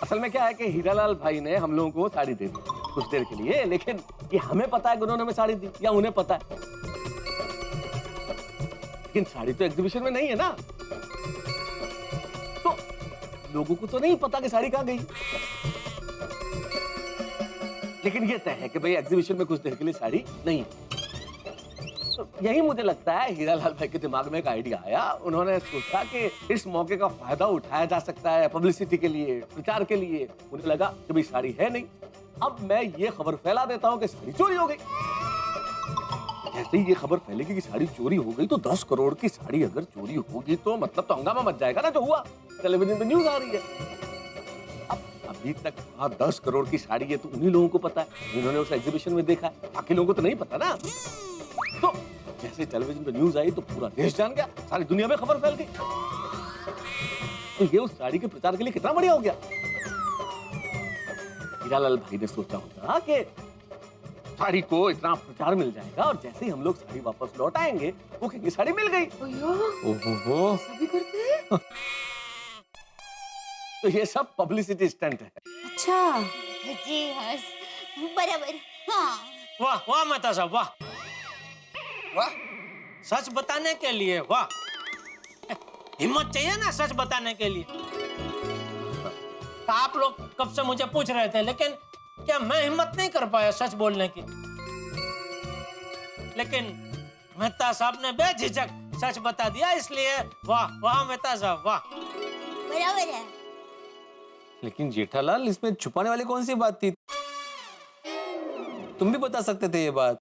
असल में क्या है कि हीरालाल भाई ने हम लोगों को साड़ी दे दी कुछ देर के लिए, लेकिन ये हमें पता है कि उन्होंने हमें साड़ी दी या उन्हें पता है। लेकिन साड़ी तो एग्जीबिशन में नहीं है ना, तो लोगों को तो नहीं पता कि साड़ी कहाँ गई। लेकिन ये तय है कि भाई एग्जीबिशन में कुछ देर के लिए साड़ी नहीं है। तो यही मुझे लगता है हीरालाल भाई के दिमाग में एक आइडिया आया। उन्होंने सोचा कि इस मौके का फायदा उठाया जा सकता है पब्लिसिटी के लिए, प्रचार के लिए। उन्हें लगा कि भाई साड़ी है नहीं, अब मैं ये खबर फैला देता हूँ कि साड़ी चोरी हो गई। जैसे ही ये खबर फैलेगी कि साड़ी चोरी हो गई तो 10 करोड़ की साड़ी अगर चोरी होगी तो मतलब तो हंगामा मच जाएगा ना, जो हुआ टेलीविजन पे न्यूज आ रही है। अब अभी तक 10 करोड़ की साड़ी है तो उन्हीं लोगों को पता है, उन्होंने उस एग्जीबिशन में देखा है, बाकी लोगों को तो नहीं पता ना। तो जैसे टेलीविजन पे न्यूज आई तो पूरा देश जान गया, सारी दुनिया में खबर फैल गई। तो ये उस साड़ी के प्रचार के लिए कितना बढ़िया हो गया। हीरालाल भाई ने सोचा होगा कि साड़ी को इतना प्रचार मिल जाएगा और जैसे ही हम लोग साड़ी वापस लौट आएंगे वो कहेंगे साड़ी मिल गई। ओहो सभी करते हैं। तो ये सब पब्लिसिटी स्टंट है। अच्छा जी हाँ बराबर। हाँ वाह वाह मेहता साहब वाह वाह, सच बताने के लिए वाह। हिम्मत चाहिए ना सच बताने के लिए। आप लोग कब से मुझे पूछ रहे थे, लेकिन क्या मैं हिम्मत नहीं कर पाया सच बोलने की। लेकिन मेहता साहब ने बेझिझक सच बता दिया, इसलिए वाह वाह मेहता साहब वाह। बराबर है। लेकिन जेठालाल, इसमें छुपाने वाली कौन सी बात थी? तुम भी बता सकते थे ये बात।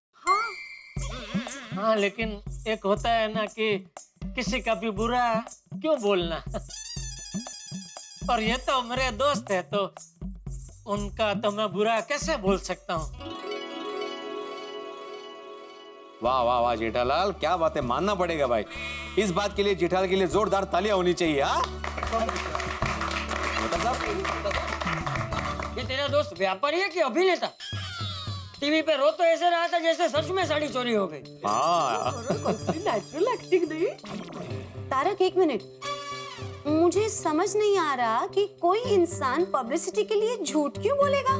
हाँ लेकिन एक होता है ना कि किसी का भी बुरा क्यों बोलना। और ये तो मेरे दोस्त है तो उनका तो मैं बुरा कैसे बोल सकता हूँ। वाह वाह वाह जेठालाल, क्या बात है, मानना पड़ेगा भाई। इस बात के लिए जेठालाल के लिए जोरदार तालियां होनी चाहिए। हाँ ये तेरा दोस्त व्यापारी है कि अभिनेता? टीवी पे रो तो ऐसे रहा था जैसे सच में साड़ी चोरी हो गई। हाँ नेचुरल एक्टिंग नहीं। तारक, एक मिनट, मुझे समझ नहीं आ रहा कि कोई इंसान पब्लिसिटी के लिए झूठ क्यों बोलेगा।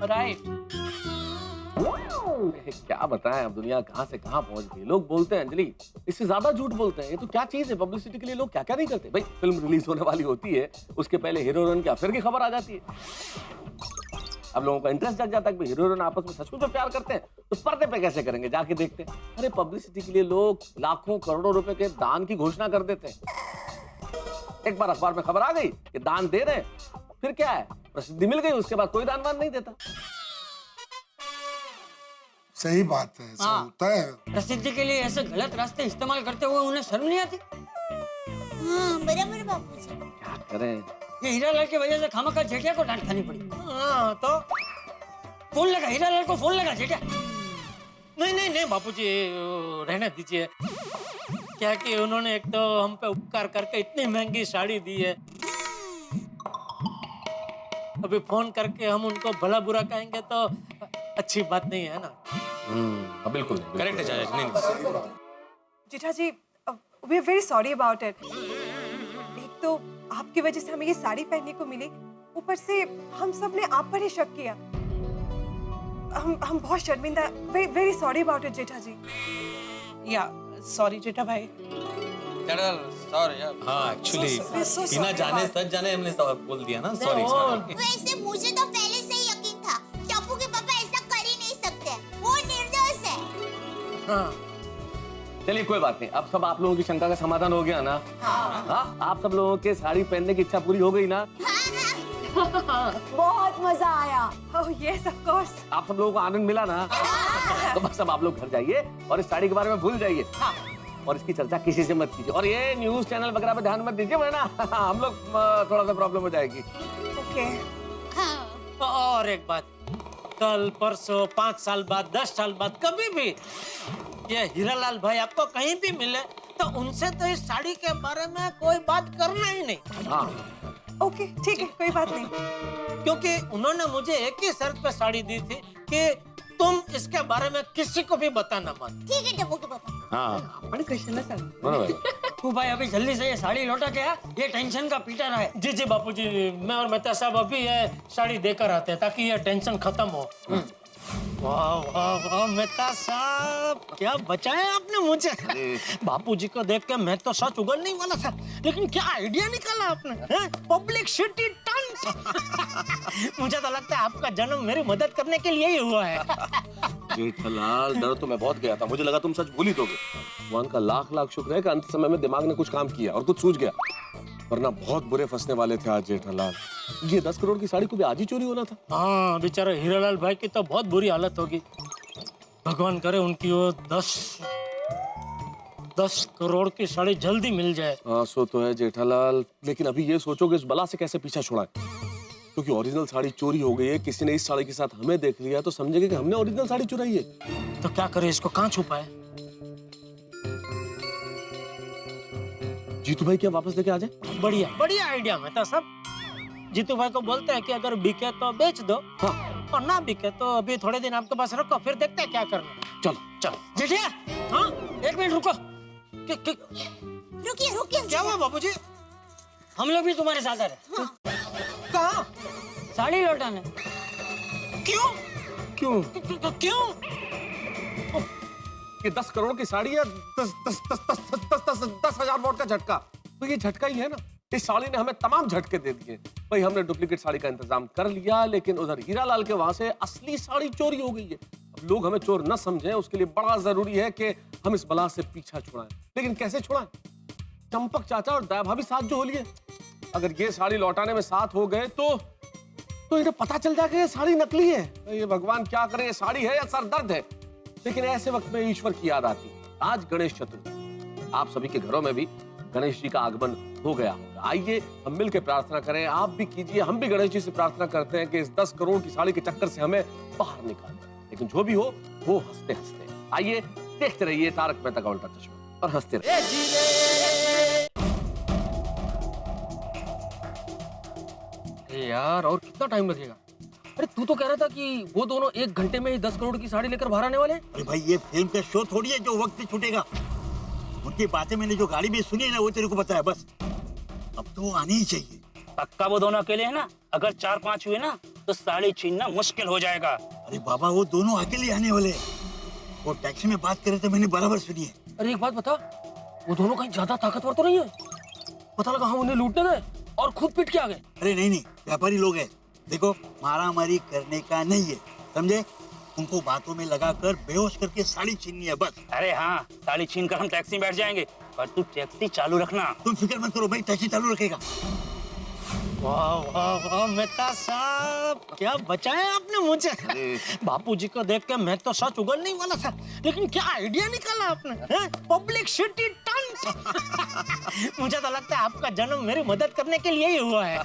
राइट। क्या बताएं, अब दुनिया कहां से कहां पहुंच गई। लोग बोलते हैं अंजलि, इससे ज्यादा झूठ बोलते हैं। ये तो क्या चीज है, पब्लिसिटी के लिए लोग क्या क्या नहीं करते। भाई फिल्म रिलीज होने वाली होती है, उसके पहले हीरो हीरोइन के अफेयर की खबर आ जाती है। अब लोगों का इंटरेस्ट जग जाता है कि हीरो हीरोइन आपस में सचमुच में प्यार करते हैं, तो पर्दे पे कैसे करेंगे, जाके देखते हैं। अरे पब्लिसिटी के लिए लोग लाखों करोड़ों रुपए के दान की घोषणा कर देते हैं। एक बार अखबार में खबर आ गई कि दान दे रहे हैं, फिर क्या है, प्रसिद्धि मिल गई, उसके बाद कोई दान वान नहीं देता। सही बात है, ऐसा होता है। प्रसिद्धि के लिए ऐसे गलत रास्ते इस्तेमाल करते हुए उन्हें शर्म नहीं आती? हाँ बराबर बापूजी। क्या करें, ये हीरालाल की वजह से खामखा जेठिया को डांट खानी पड़ी। हाँ तो फोन लगा, हीरालाल को फोन लगा जेठिया। नहीं नहीं नहीं बापूजी, रहने दीजिए। क्या कि उन्होंने एक तो हम पे उपकार करके इतनी महंगी साड़ी दी है, अभी फोन करके हम उनको भला बुरा कहेंगे तो अच्छी बात नहीं है ना। बिल्कुल करेक्ट है चाचा। नहीं Jetha ji, we are very sorry about it. एक तो आपकी वजह से हमें ये साड़ी पहनने को मिली, ऊपर से हम सब ने आप पर ही शक किया। हम बहुत शर्मिंदा, very very sorry about it Jetha ji. या सॉरी जेठा भाई। चल सॉरी यार। हाँ एक्चुअली बिना जाने सच जाने हमने सब बोल दिया ना, सॉरी। वैसे मुझे तो पहले से ही यकीन था टप्पू के पापा ऐसा कर ही नहीं सकते, वो निर्दोष है। हाँ चलिए कोई बात नहीं, अब सब आप लोगों की शंका का समाधान हो गया ना। हाँ, आप सब लोगों के साड़ी पहनने की इच्छा पूरी हो गई ना। बहुत मजा आया। Oh yes of course. आप सब लोगों को आनंद मिला ना। तो बस अब आप लोग घर जाइए और इस साड़ी के बारे में भूल जाइए। और इसकी चर्चा किसी से मत कीजिए, और ये न्यूज चैनल वगैरह पे ध्यान मत दीजिए, वरना हम लोग थोड़ा सा प्रॉब्लम हो जाएगी। ओके। और एक बात, कल परसों 5 साल बाद 10 साल बाद कभी भी ये हीरालाल भाई आपको कहीं भी मिले तो उनसे तो इस साड़ी के बारे में कोई बात करना ही नहीं। हाँ ओके ठीक है, कोई बात नहीं। क्योंकि उन्होंने मुझे एक ही शर्त पे साड़ी दी थी कि तुम इसके बारे में किसी को भी बताना मत। ठीक है टप्पू के पापा। हाँ बराबर। तू भाई अभी जल्दी से ये साड़ी लौटा के आ, ये टेंशन का पीटर है। जी जी बापूजी, मैं और मेहता साहब अभी ये साड़ी देकर आते हैं ताकि ये टेंशन खत्म हो। वाह वाह वाह मेहता साहब, क्या बचाया आपने मुझे। बापूजी को देख के मैं तो सच उगलने ही वाला था, लेकिन क्या आइडिया निकाला आपने, पब्लिक सिटी टंट। मुझे तो लगता है आपका जन्म मेरी मदद करने के लिए ही हुआ है। जेठालाल, डर तो मैं बहुत गया था, मुझे लगा तुम सच भूल ही दोगे। भगवान का लाख लाख शुक्र है कि अंत समय में दिमाग ने कुछ काम किया और कुछ सूझ गया, वरना बहुत बुरे फंसने वाले थे आज जेठालाल। ये 10 करोड़ की साड़ी को भी आज ही चोरी होना था। हाँ बेचारे हीरालाल भाई की तो बहुत बुरी हालत होगी। भगवान करे उनकी वो 10 करोड़ की साड़ी जल्दी मिल जाए। हाँ सो तो है जेठालाल, लेकिन अभी ये सोचो कि इस बला से कैसे पीछा छुड़ाएं, क्योंकि ओरिजिनल साड़ी चोरी हो गई है। किसी ने इस साड़ी के साथ हमें देख लिया तो समझेगा कि हमने ओरिजिनल साड़ी चुराई है। तो क्या करे, इसको कहाँ छुपाए? जीतू भाई क्या वापस लेके आ जाए? बढ़िया बढ़िया आइडिया मेहता साहब। जीतू भाई को बोलते हैं कि अगर बिके तो बेच दो, हाँ, और ना बिके तो अभी थोड़े दिन आपके पास रखो, फिर देखते हैं क्या करना। चलो चलो। जेठिया, हाँ एक मिनट रुको। रुकिए रुकिए। क्या हुआ बाबूजी? हम लोग भी तुम्हारे साथ आ रहे। कहाँ? साड़ी लौटाने। क्यों क्यों? क्यों? ये 10 करोड़ की साड़ी है, 10,000 वॉट का झटका, तो ये झटका ही है ना। इस साड़ी ने हमें तमाम झटके दे दिए। भाई हमने डुप्लीकेट साड़ी का इंतजाम कर लिया, लेकिन उधर हीरालाल के वहां से असली साड़ी चोरी हो गई है। अब लोग हमें चोर न समझें उसके लिए बड़ा जरूरी है कि हम इस बला से पीछा छुड़ाएं। लेकिन कैसे छुड़ाएं? चंपक चाचा और दया भाभी साथ जो हो लिए, अगर ये साड़ी लौटाने में साथ हो गए तो इन्हें पता चल जाएगा ये साड़ी नकली है। ये भगवान क्या करे, ये साड़ी है या सरदर्द है। लेकिन ऐसे वक्त में ईश्वर की याद आती है। आज गणेश चतुर्थी, आप सभी के घरों में भी गणेश जी का आगमन हो गया होगा। आइए हम मिलकर प्रार्थना करें, आप भी कीजिए, हम भी गणेश जी से प्रार्थना करते हैं कि इस 10 करोड़ की साड़ी के चक्कर से हमें बाहर निकाल दें। लेकिन जो भी हो वो हंसते हंसते। आइए देखते रहिए तारक मेहता का उल्टा चश्मा और हंसते रहिए। यार और कितना टाइम लगेगा? अरे तू तो कह रहा था कि वो दोनों 1 घंटे में ही 10 करोड़ की साड़ी लेकर बाहर आने वाले हैं। अरे भाई ये फिल्म का शो थोड़ी है जो वक्त से छूटेगा। उनकी बातें मैंने जो गाड़ी में सुनी है ना वो तेरे को पता है। बस अब तो वो आनी ही चाहिए। पक्का वो दोनों अकेले है ना? अगर 4-5 हुए ना तो साड़ी छीनना मुश्किल हो जाएगा। अरे बाबा वो दोनों अकेले आने वाले हैं। वो टैक्सी में बात करे तो मैंने बराबर सुनी है। अरे एक बात बता, वो दोनों कहीं ज्यादा ताकतवर तो नहीं है? पता लगा हम उन्हें लूटने गए और खुद पिट के आ गए। अरे नहीं नहीं, व्यापारी लोग हैं। देखो मारामारी करने का नहीं है, समझे? उनको बातों में लगाकर बेहोश करके साड़ी छीननी है बस। अरे हाँ, साड़ी छीन कर हम टैक्सी में बैठ जाएंगे, पर तू टैक्सी चालू रखना। तुम फिक्र मत करो भाई, टैक्सी चालू रखेगा। वाह वाह वाह मेहता साहब, क्या बचाया आपने मुझे। बापूजी को देख के मैं तो सच उगलने ही वाला था, लेकिन क्या आइडिया निकाला आपने। Public city turned. मुझे तो लगता है आपका जन्म मेरी मदद करने के लिए ही हुआ है।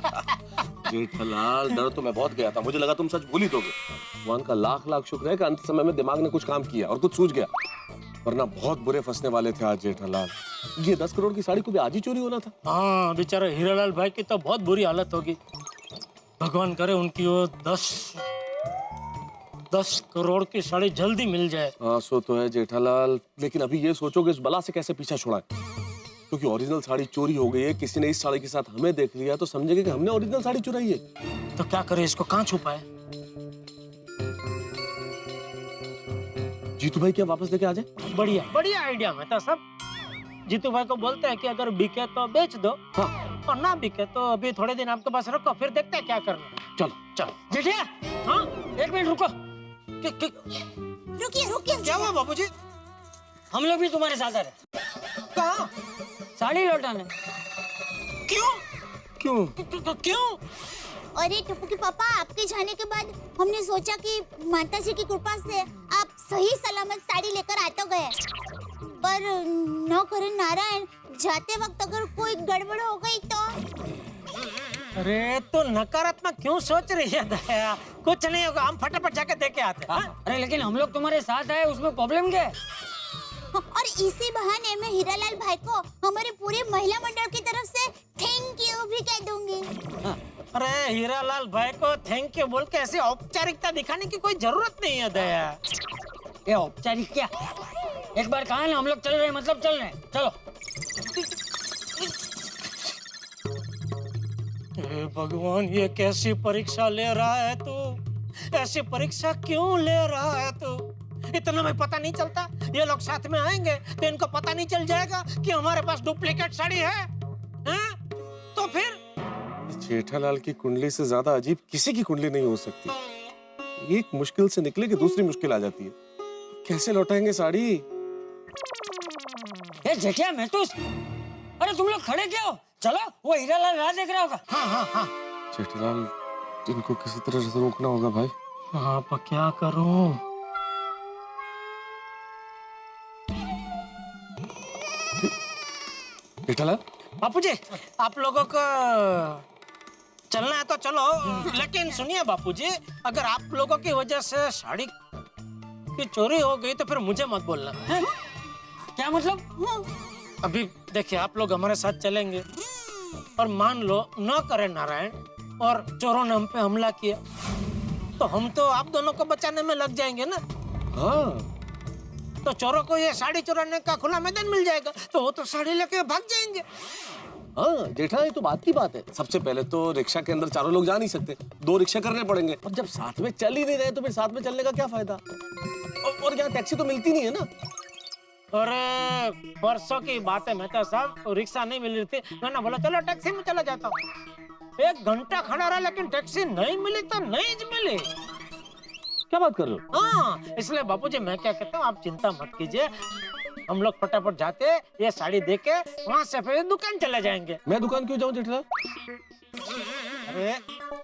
जेठालाल, डर तो मैं बहुत गया था, मुझे लगा तुम सच भूल ही दोगे। भगवान का लाख लाख शुक्र है कि अंत समय में दिमाग ने कुछ काम किया और कुछ सूझ गया, वरना बहुत बुरे फंसने वाले थे आज जेठालाल। ये 10 करोड़ की साड़ी को भी आज ही चोरी होना था। हाँ बेचारे हीरालाल भाई की तो बहुत बुरी हालत होगी। भगवान करे उनकी वो 10 करोड़ की साड़ी जल्दी मिल जाए। हाँ सो तो है जेठालाल, लेकिन अभी ये सोचो कि इस बला से कैसे पीछा छुड़ाएं, क्योंकि ओरिजिनल साड़ी चोरी हो गई है। किसी ने इस साड़ी के साथ हमें देख लिया तो समझेगा कि हमने ओरिजिनल साड़ी चुराई है। तो क्या करे, इसको कहाँ छुपाए? जीतू भाई क्या वापस लेके आ जाए? बढ़िया बढ़िया आइडिया मेहता साहब। जीतू भाई को बोलते हैं कि अगर बिके तो बेच दो, हाँ। और ना बिके तो अभी थोड़े दिन आपके पास रखो, फिर देखते हैं क्या करना। चलो चलो जेठिया, हाँ 1 मिनट रुको। रुकिए रुकिए। क्या हुआ बाबूजी? हम लोग भी तुम्हारे साथ आ रहे। कहाँ? साड़ी लौटाने। क्यों? क्यों? अरे टप्पू के पापा, आपके जाने के बाद हमने सोचा कि माता जी की कृपा से आप सही सलामत साड़ी लेकर आ तो गए, पर न करे नारायण, जाते वक्त अगर कोई गड़बड़ हो गई तो। अरे तो नकारात्मक क्यों सोच रही है दया? कुछ नहीं होगा, हम फटाफट जाके देख के आते हैं। अरे लेकिन हम लोग तुम्हारे साथ आए, उसमें प्रॉब्लम क्या है? और इसी बहाने मैं हीरालाल भाई को हमारे पूरे महिला मंडल की तरफ से थैंक यू भी कह दूंगी। अरे हीरालाल भाई को थैंक यू बोल के ऐसी औपचारिकता दिखाने की कोई जरूरत नहीं है दया। ये औपचारिक क्या? एक बार कहा ना हम लोग चल रहे हैं, मतलब चल रहे हैं। चलो। हे भगवान, ये कैसी परीक्षा ले रहा है तू? ऐसी परीक्षा क्यों ले रहा है तू? इतना में पता नहीं चलता? ये लोग साथ में आएंगे तो इनको पता नहीं चल जाएगा कि हमारे पास डुप्लीकेट साड़ी है? तो फिर जेठालाल की कुंडली से ज्यादा अजीब किसी की कुंडली नहीं हो सकती। एक मुश्किल से निकले कि दूसरी मुश्किल आ जाती है। कैसे लौटाएंगे साड़ी? ये जेठिया महतूस, अरे तुम लोग खड़े क्यों हो? चलो, वो हीरालाल राह देख रहा होगा। हाँ। जेठालाल, इनको किसी तरह से रोकना होगा भाई। हाँ पर क्या करूं? जेठालाल, बापूजी, आप लोगों को चलना है तो चलो, लेकिन सुनिए बापूजी, अगर आप लोगों की वजह से साड़ी की चोरी हो गई तो फिर मुझे मत बोलना है? क्या मतलब? अभी देखिए, आप लोग हमारे साथ चलेंगे और मान लो न करे नारायण और चोरों ने हम पे हमला किया, तो हम तो आप दोनों को बचाने में लग जाएंगे ना। हाँ। तो चोरों को ये साड़ी चुराने का खुला मैदान मिल जाएगा, तो वो तो साड़ी लेके भाग जाएंगे। हाँ जेठा, ये तो बात की बात है। सबसे पहले तो रिक्शा के अंदर चारों लोग जा नहीं सकते, 2 रिक्शा करने पड़ेंगे। अब जब साथ में चल ही नहीं रहे तो फिर साथ में चलने का क्या फायदा? और यहाँ टैक्सी तो मिलती नहीं है ना। अरे परसों की बात है मेहता साहब, रिक्शा नहीं मिल रही थी, मैंने बोला चलो टैक्सी में चला जाता हूँ। 1 घंटा खड़ा रहा लेकिन टैक्सी नहीं मिली तो नहीं मिली। क्या बात कर रहे हो? हाँ, इसलिए बापूजी मैं क्या कहता हूँ, आप चिंता मत कीजिए, हम लोग फटाफट जाते ये साड़ी देके वहाँ से फिर दुकान चले जाएंगे। मैं दुकान क्यों जाऊं जेठालाल? अरे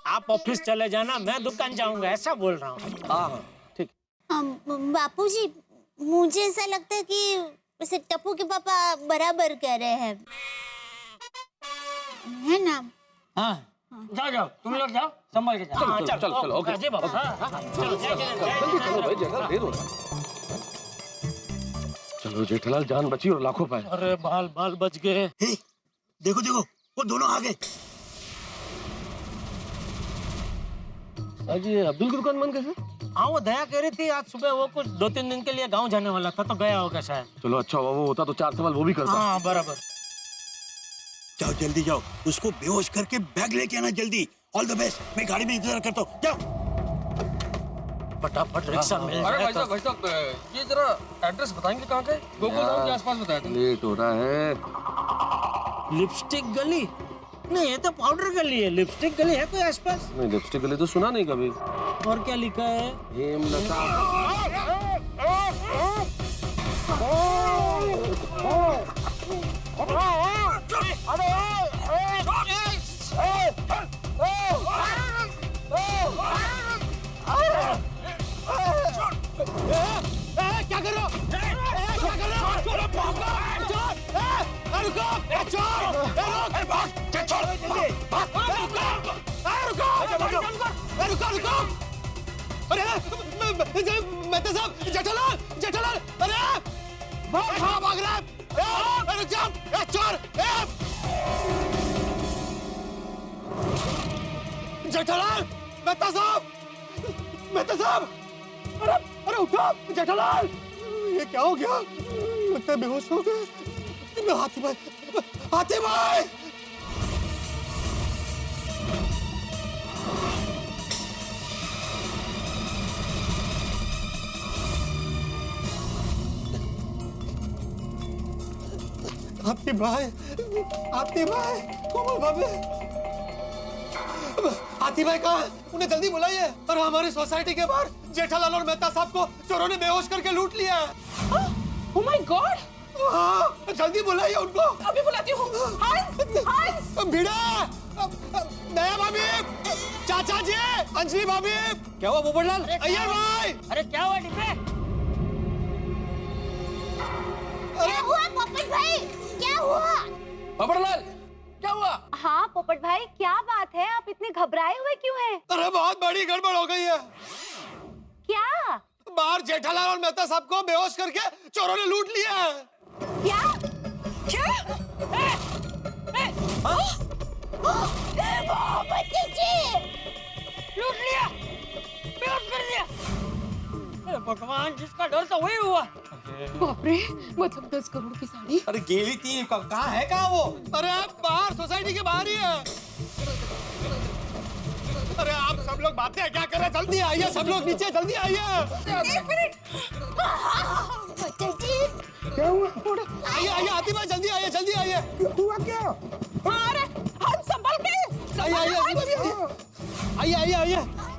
आप ऑफिस चले जाना, मैं दुकान जाऊंगा, ऐसा बोल रहा हूँ। हाँ ठीक। बापूजी मुझे ऐसा लगता है कि वैसे टप्पू के पापा बराबर कह रहे हैं, है ना? हाँ जाओ जाओ, तुम लोग जाओ, संभाल के जाओ। चलो ओके। जी बाबा। चलो भाई, जगह देर हो रहा है। चलो जेठालाल, जान बची और लाखों पाए। अरे बाल बाल बच गए। देखो देखो, वो दोनों आ गए। आज ये अब्दुल की दुकान बंद कैसे? हाँ, वो दया कह रही थी आज सुबह वो कुछ 2-3 दिन के लिए गांव जाने वाला था, तो गया होगा शायद। चलो अच्छा हुआ, वो होता तो 4 सवाल वो भी करता। हाँ बराबर। जाओ जल्दी जाओ, उसको बेहोश करके बैग लेके आना जल्दी। ऑल द बेस्ट, मैं गाड़ी में इंतजार करता हूँ। जाओ फटाफट रिक्शा मिल जाए। अरे भाई साहब ये जरा एड्रेस बताएंगे कहाँ के? गोकुल धाम के आसपास बताया था। लेट हो रहा है। लिपस्टिक गली? नहीं, ये तो पाउडर गली है, लिपस्टिक गली है कोई आसपास? नहीं, लिपस्टिक गली तो सुना नहीं कभी। और क्या लिखा है? हेमलता। क्या कर रहे हो? क्या कर रहे हो? चोर! रुको! अरे मेहता साहब, जेठालाल, अरे भाग रहा है! रुक जाओ, चोर! जेठालाल, मेहता साहब, अरे उठो, जेठालाल! ये क्या हो गया? लगता है बेहोश हो गए। हाथी भाई! कोमल भाभी, हाथी भाई कहाँ है? उन्हें जल्दी बुलाइए। और हमारी सोसाइटी के बाहर जेठालाल और मेहता साहब को चोरों ने बेहोश करके लूट लिया है। Oh my God! हाँ, जल्दी बुलाइए उनको। अभी बुलाती हूँ। हंस! भिड़ा, दया भाभी, चाचा जी, अंजलि भाभी। क्या हुआ पोपटलाल? अय्यर भाई! अरे क्या हुआ डिब्बे? क्या हुआ पोपट भाई? क्या हुआ? पोपटलाल, क्या हुआ? हाँ पोपट भाई, क्या बात है? आप इतने घबराए हुए क्यों हैं? अरे बहुत बड़ी गड़बड़ हो गई है। क्या? बाहर जेठालाल और मेहता साहब को बेहोश करके चोरों ने लूट लिया है। क्या? लूट लिया, बेहोश कर दिया। अरे भगवान, जिसका डर था वही हुआ। बाप रे, मतलब 10 करोड़ की साड़ी। अरे गेली थी, कहाँ है कहाँ वो? अरे आप बाहर सोसाइटी के बाहर ही है। अरे आप सब लोग बातें क्या कर रहे हैं? जल्दी आइए, सब लोग नीचे, जल्दी आइए। एक मिनट। क्या हुआ? आइए हाथी भाई, जल्दी आइए। हुआ क्या? अरे हम संभल के। आइए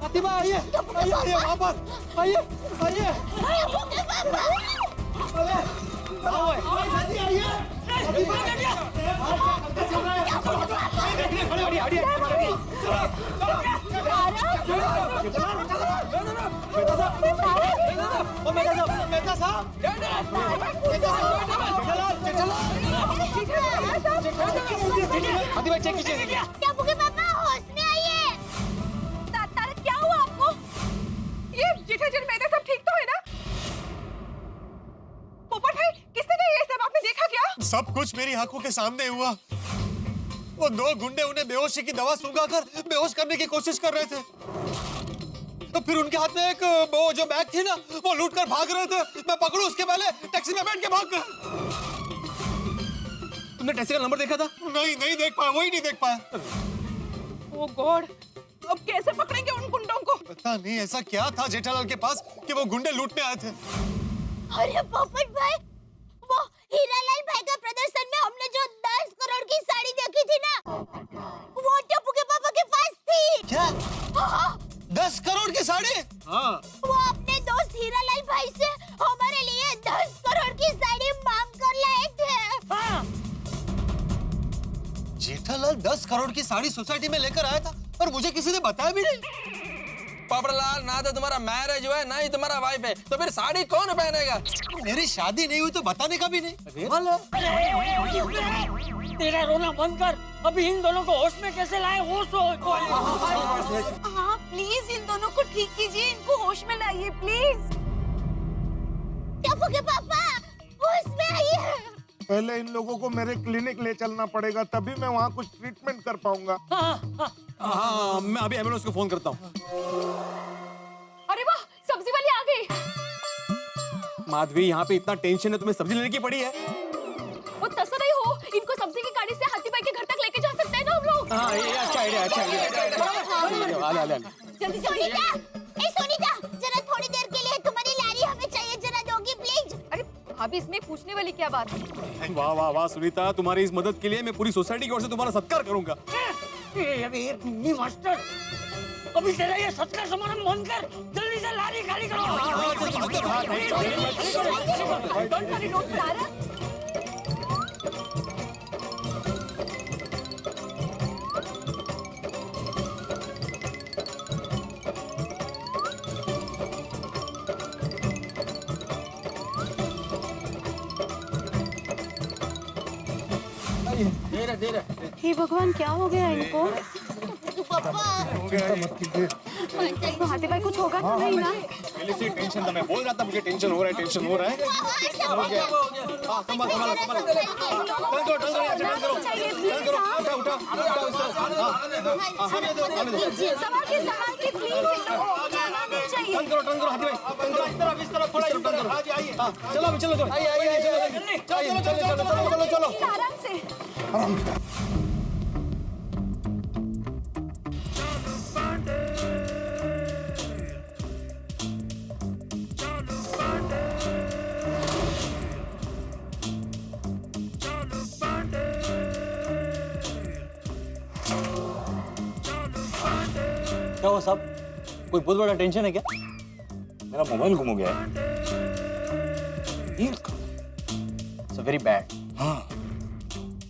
हाथी भाई, आइए वहाँ पर, आइए। जल्दी आइए। मेहता साहब, हाथी भाई चेक कीजिए। टप्पू के पापा होश में आइए। तारक, क्या हुआ आपको? ये जेठाजन मेहता सब ठीक तो है ना? पोपट भाई, किसने किया ये सब? आपने देखा क्या? सब कुछ मेरी आंखों के सामने हुआ। वो 2 गुंडे उन्हें बेहोशी की दवा सुंघाकर बेहोश करने की कोशिश कर रहे थे। तो फिर उनके हाथ में एक वो जो बैग थी ना, वो लूट कर भाग रहे थे। मैं पकड़ूं उसके पहले टैक्सी में बैठ के भाग गया। तुमने टैक्सी का नंबर देखा था? नहीं देख पाया, वही नहीं देख पाया। ओह गॉड, अब कैसे पकड़ेंगे उन गुंडों को? पता नहीं ऐसा क्या था जेठालाल के पास कि वो गुंडे लूटने आए थे। अरे पोपट भाई, वो हीरालाल भाई का प्रदर्शन में हमने जो 10 करोड़ की साड़ी देखी थी ना, वो टप्पू के पापा के पास थी। क्या? हाँ, 10 करोड़ की साड़ी? हाँ। वो अपने दोस्त हीरालाल भाई से हमारे लिए 10 करोड़ की साड़ी मांग कर लाए थे। हाँ। जेठालाल 10 करोड़ की साड़ी सोसाइटी में लेकर आया था और मुझे किसी ने बताया भी नहीं। पोपटलाल, ना तो तुम्हारा मैरिज हुआ है ना ही तुम्हारा वाइफ है, तो फिर साड़ी कौन पहनेगा? मेरी शादी नहीं हुई तो बताने का भी नहीं। तेरा रोना बंद कर, अभी इन दोनों को होश में कैसे लाए वो सोच। हाँ प्लीज इन दोनों को ठीक कीजिए, इनको होश में लाइए प्लीज। टप्पू के पापा होश में आइए। पहले इन लोगों को मेरे क्लिनिक ले चलना पड़ेगा, तभी मैं वहाँ कुछ ट्रीटमेंट कर पाऊंगा। हाँ, मैं अभी एम्बुलेंस को फोन करता हूँ। अरे वाह, सब्जी वाली आ गई। माधवी, यहाँ पे इतना टेंशन है, तुम्हें सब्जी लेने की पड़ी है? वो तसर नहीं हो, इनको सब्जी की गाड़ी से हाथी भाई के घर तक लेके जा सकते हैं ना हम लोग। हाँ, ये अच्छा आइडिया, अच्छा आइडिया। जल्दी सोनीता, ए सोनीता, जरा थोड़ी देर के लिए तुम्हारी लारी हमें चाहिए, जरा दोगी प्लीज? अरे भाभी, इसमें पूछने वाली क्या बात है? वाह वाह वाह सुनीता, तुम्हारी इस मदद के लिए मैं पूरी सोसाइटी की ओर से तुम्हारा सत्कार करूंगा। अभी एक मिनी मास्टर, अभी तेरा ये सत्कार समारोह बंद कर, जल्दी से लारी खाली करो। डोंट वरी, डोंट तारा। धीरे धीरे। हे भगवान, क्या हो गया इनको? तो हाथी भाई कुछ होगा तो नहीं ना? पहले से टेंशन था, मैं बोल रहा था मुझे टेंशन हो रहा है, टेंशन हो रहा है। हो गया। हाँ, संभाल संभाल संभाल। टर्न करो, उठा उठा उठा इस तरफ। हाँ, हमें दो, हमें दो। संभाल के प्लीज, चाहिए। टर्न करो हाथी भाई, टर्न करो। इस तरफ थोड़ा, इस तरफ। हाँ, चलो अभी, चलो आइए आइए, चलो। आराम से। क्या हुआ साहब, कोई बहुत बड़ा टेंशन है क्या? मेरा मोबाइल गुम हो गया है। It's very bad. हाँ,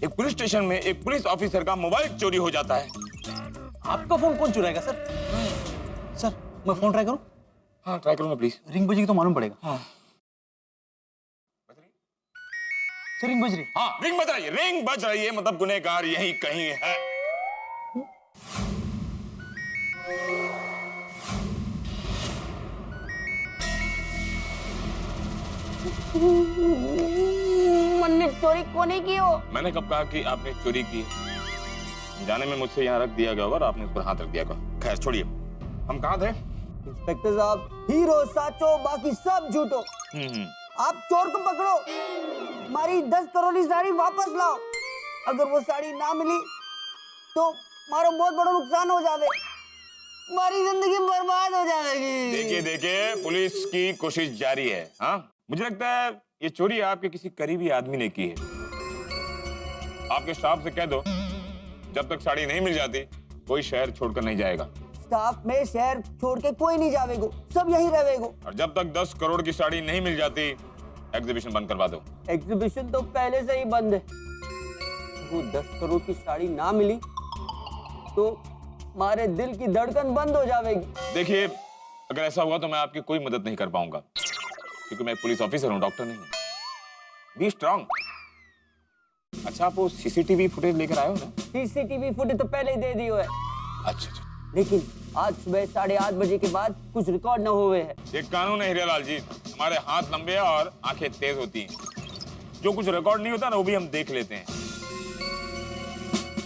एक पुलिस स्टेशन में एक पुलिस ऑफिसर का मोबाइल चोरी हो जाता है। आपका फोन कौन चुराएगा सर? सर, मैं फोन ट्राई करूं? हाँ, ट्राई करूंगा प्लीज। रिंग बजेगी तो मालूम पड़ेगा। हाँ, सर रिंग बज रही। हाँ, रिंग बज रही है, मतलब गुनहगार यही कहीं है। मैंने चोरी कोने की हो? मैंने कब कहा कि आपने चोरी की है? जाने में मुझसे यहाँ रख दिया गया होगा और आपने उस पर हाथ रख दिया होगा। खैर छोड़िए, हम कहाँ थे? इंस्पेक्टर साहब, हीरो साचो बाकी सब झूठो। आप चोर को पकड़ो, हमारी 10 करोड़ की साड़ी वापस लाओ। अगर वो साड़ी ना मिली तो हमारा बहुत बड़ा नुकसान हो जावे, हमारी जिंदगी बर्बाद हो जाएगी। देखिए, पुलिस की कोशिश जारी है। हाँ, मुझे लगता है ये चोरी आपके किसी करीबी आदमी ने की है। आपके स्टाफ से कह दो, जब तक साड़ी नहीं मिल जाती कोई शहर छोड़कर नहीं जाएगा। स्टाफ में शहर छोड़ के कोई नहीं जावेगो, सब यही रहेगो। और जब तक 10 करोड़ की साड़ी नहीं मिल जाती एग्जीबिशन बंद करवा दो। एग्जीबिशन तो पहले से ही बंद है। वो 10 करोड़ की साड़ी ना मिली तो हमारे दिल की धड़कन बंद हो जाएगी। देखिए, अगर ऐसा हुआ तो मैं आपकी कोई मदद नहीं कर पाऊंगा, क्योंकि मैं एक पुलिस ऑफिसर हूँ, डॉक्टर नहीं हूँ। B strong. अच्छा, आप वो सीसीटीवी फुटेज लेकर आए हो ना? सीसीटीवी फुटेज तो पहले ही दे दी है। अच्छा, लेकिन आज सुबह 8:30 बजे के बाद कुछ रिकॉर्ड न हुए हैं। एक कानून है हीरालाल जी, हमारे हाथ लंबे हैं और आंखें तेज होती हैं। जो कुछ रिकॉर्ड नहीं होता ना, वो भी हम देख लेते हैं।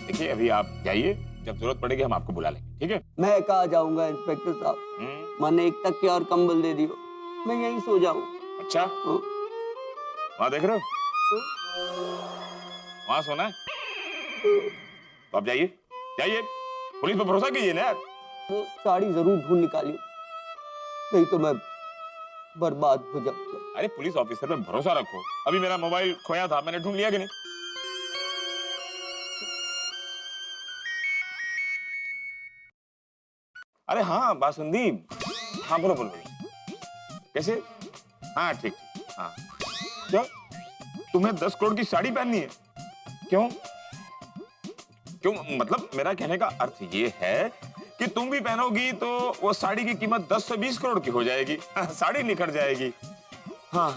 देखिए, अभी आप जाइए, जब जरूरत पड़ेगी हम आपको बुला लेंगे, ठीक है? मैं कहाँ जाऊंगा इंस्पेक्टर साहब, मैंने एक तकिया और कंबल दे दियो, मैं यहीं सो जाऊं। अच्छा, वहाँ देख रहे हो? वहाँ सोना है तो आप जाइए, पुलिस पर भरोसा कीजिए ना यार। वो साड़ी जरूर ढूंढ निकालियो, नहीं तो मैं बर्बाद हो जाऊंगा। अरे पुलिस ऑफिसर पे भरोसा रखो। अभी मेरा मोबाइल खोया था, मैंने ढूंढ लिया कि नहीं? अरे हाँ बासुंदी, हाँ बोलो बोलो कैसे? हाँ ठीक, हाँ क्या तुम्हें 10 करोड़ की साड़ी पहननी है? क्यों क्यों? मतलब मेरा कहने का अर्थ ये है कि तुम भी पहनोगी तो वो साड़ी की कीमत 10 से 20 करोड़ की हो जाएगी। साड़ी निखर जाएगी। हाँ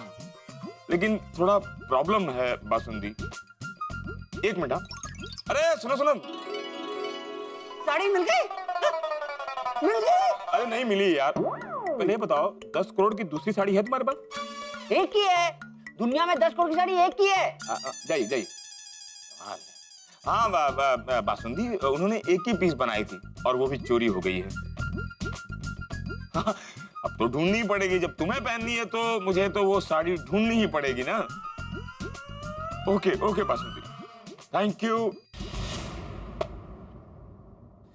लेकिन थोड़ा प्रॉब्लम है बासुंदी। एक मिनट। अरे सुनो सुनो, साड़ी मिल गई? मिल गई? अरे नहीं मिली यार। पहले बताओ 10 करोड़ की दूसरी साड़ी है तुम्हारे पास? एक ही है दुनिया में, 10 करोड़ की साड़ी एक ही है। जाइए जाइए। हाँ बासुंदी, उन्होंने एक ही पीस बनाई थी और वो भी चोरी हो गई है। हाँ, अब तो ढूंढनी पड़ेगी। जब तुम्हें पहननी है तो मुझे तो वो साड़ी ढूंढनी ही पड़ेगी ना। Okay okay basundi, thank you.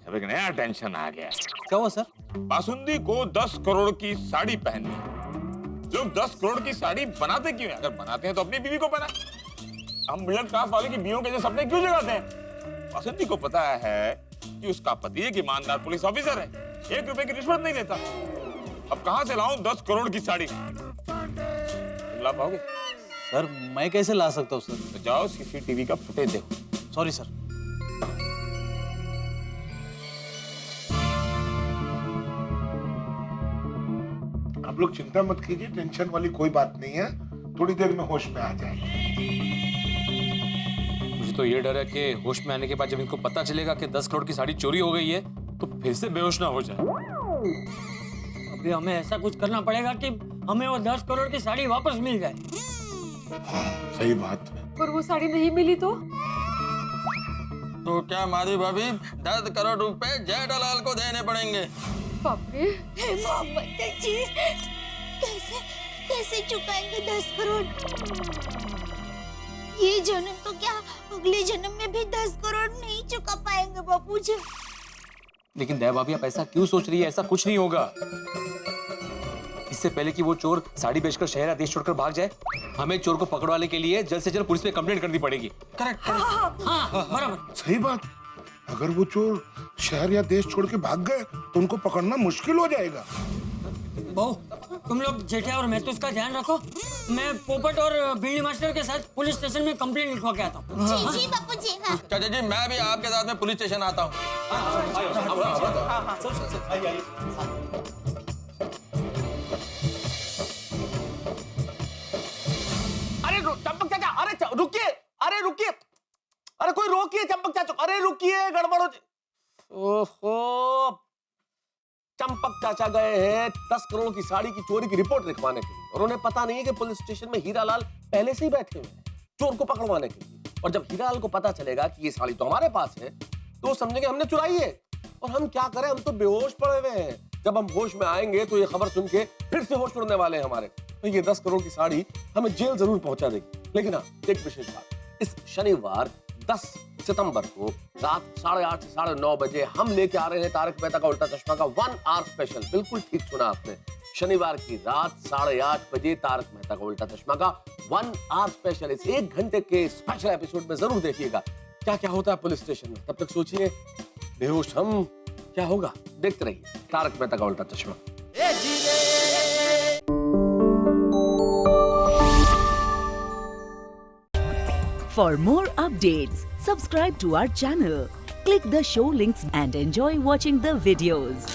अब एक नया टेंशन आ गया। क्या हुआ सर? बासुंदी को 10 करोड़ की साड़ी पहननी है। लोग 10 करोड़ की साड़ी बनाते क्यों हैं? अगर बनाते हैं तो अपनी बीवी को पहना। हम मिडिल क्लास वाले की बीवियों के जैसे सपने क्यों जगाते हैं? बासुंदी को पता है कि उसका पति एक ईमानदार पुलिस ऑफिसर है, 1 रुपए की रिश्वत नहीं लेता। अब कहां से लाऊं 10 करोड़ की साड़ी? तुम ला पाओगे? सर मैं कैसे ला सकता हूँ सर? तो जाओ सीसीटीवी का फुटेज देखो। Sorry sir. आप लोग चिंता मत कीजिए, टेंशन वाली कोई बात नहीं है, थोड़ी देर में होश में आ जाएंगे। मुझे तो ये डर है कि होश में आने के बाद जब इनको पता चलेगा कि 10 करोड़ की साड़ी चोरी हो गई है तो फिर से बेहोश ना हो जाए। अभी हमें ऐसा कुछ करना पड़ेगा कि हमें वो 10 करोड़ की साड़ी वापस मिल जाए। सही बात है। पर वो साड़ी नहीं मिली तो क्या माधवी भाभी 10 करोड़ रुपए जेठालाल को देने पड़ेंगे? बाप रे। हे मोहम्मद जी, कैसे कैसे चुकाएंगे 10 करोड़? ये जन्म तो क्या, अगले जन्म में भी 10 करोड़ नहीं चुका पाएंगे बापूजी। लेकिन दया भाभी आप ऐसा क्यों सोच रही है? ऐसा कुछ नहीं होगा। इससे पहले कि वो चोर साड़ी बेचकर शहर या देश छोड़कर भाग जाए, हमें चोर को पकड़वाने के लिए जल्द से जल्द पुलिस में कंप्लेंट करनी पड़ेगी। करेक्ट। हाँ बराबर। सही बात। अगर वो चोर शहर या देश छोड़ के भाग गए तो उनको पकड़ना मुश्किल हो जाएगा। बहू, तुम लोग जेठा और महतूस का ध्यान रखो। मैं पोपट और बीड़ी मास्टर के साथ पुलिस स्टेशन में कंप्लेंट लिखवा के आता हूँ। जी जी बापूजी। हाँ। चाचा जी मैं भी आपके साथ में पुलिस स्टेशन आता हूँ। अरे चंपक चाचा, अरे रुकिए, अरे रुकिए, अरे कोई रोकिए चंपक चाचा, अरे रुकिए, गड़बड़ हो। ओहो, चंपक चाचा गए हैं 10 करोड़ की साड़ी की चोरी की रिपोर्ट लिखवाने के लिए और उन्हें पता नहीं है कि पुलिस स्टेशन में हीरालाल पहले से ही बैठे हुए हैं चोर को पकड़वाने के लिए। और जब हीरालाल को पता चलेगा कि ये साड़ी तो हमारे पास है तो समझेंगे हमने चुराई है। और हम क्या करें, हम तो बेहोश पड़े हुए हैं। जब हम होश में आएंगे तो ये खबर सुन के फिर से होश उड़ने वाले हैं हमारे। तो ये 10 करोड़ की साड़ी हमें जेल जरूर पहुंचा देगी। लेकिन हाँ, एक विशेष बात, इस शनिवार 10 सितंबर को रात 8:30 से 9:30 बजे हम लेके आ रहे हैं तारक मेहता का उल्टा चश्मा का 1 आवर स्पेशल। बिल्कुल ठीक सुना आपने, शनिवार की रात 8:30 बजे तारक मेहता का उल्टा चश्मा का 1 आवर स्पेशल। इस 1 घंटे के स्पेशल एपिसोड में जरूर देखिएगा क्या क्या होता है पुलिस स्टेशन में। तब तक सोचिए बेहोश हम, क्या होगा, देखते रहिए तारक मेहता का उल्टा चश्मा। For more updates, subscribe to our channel, click the show links and enjoy watching the videos.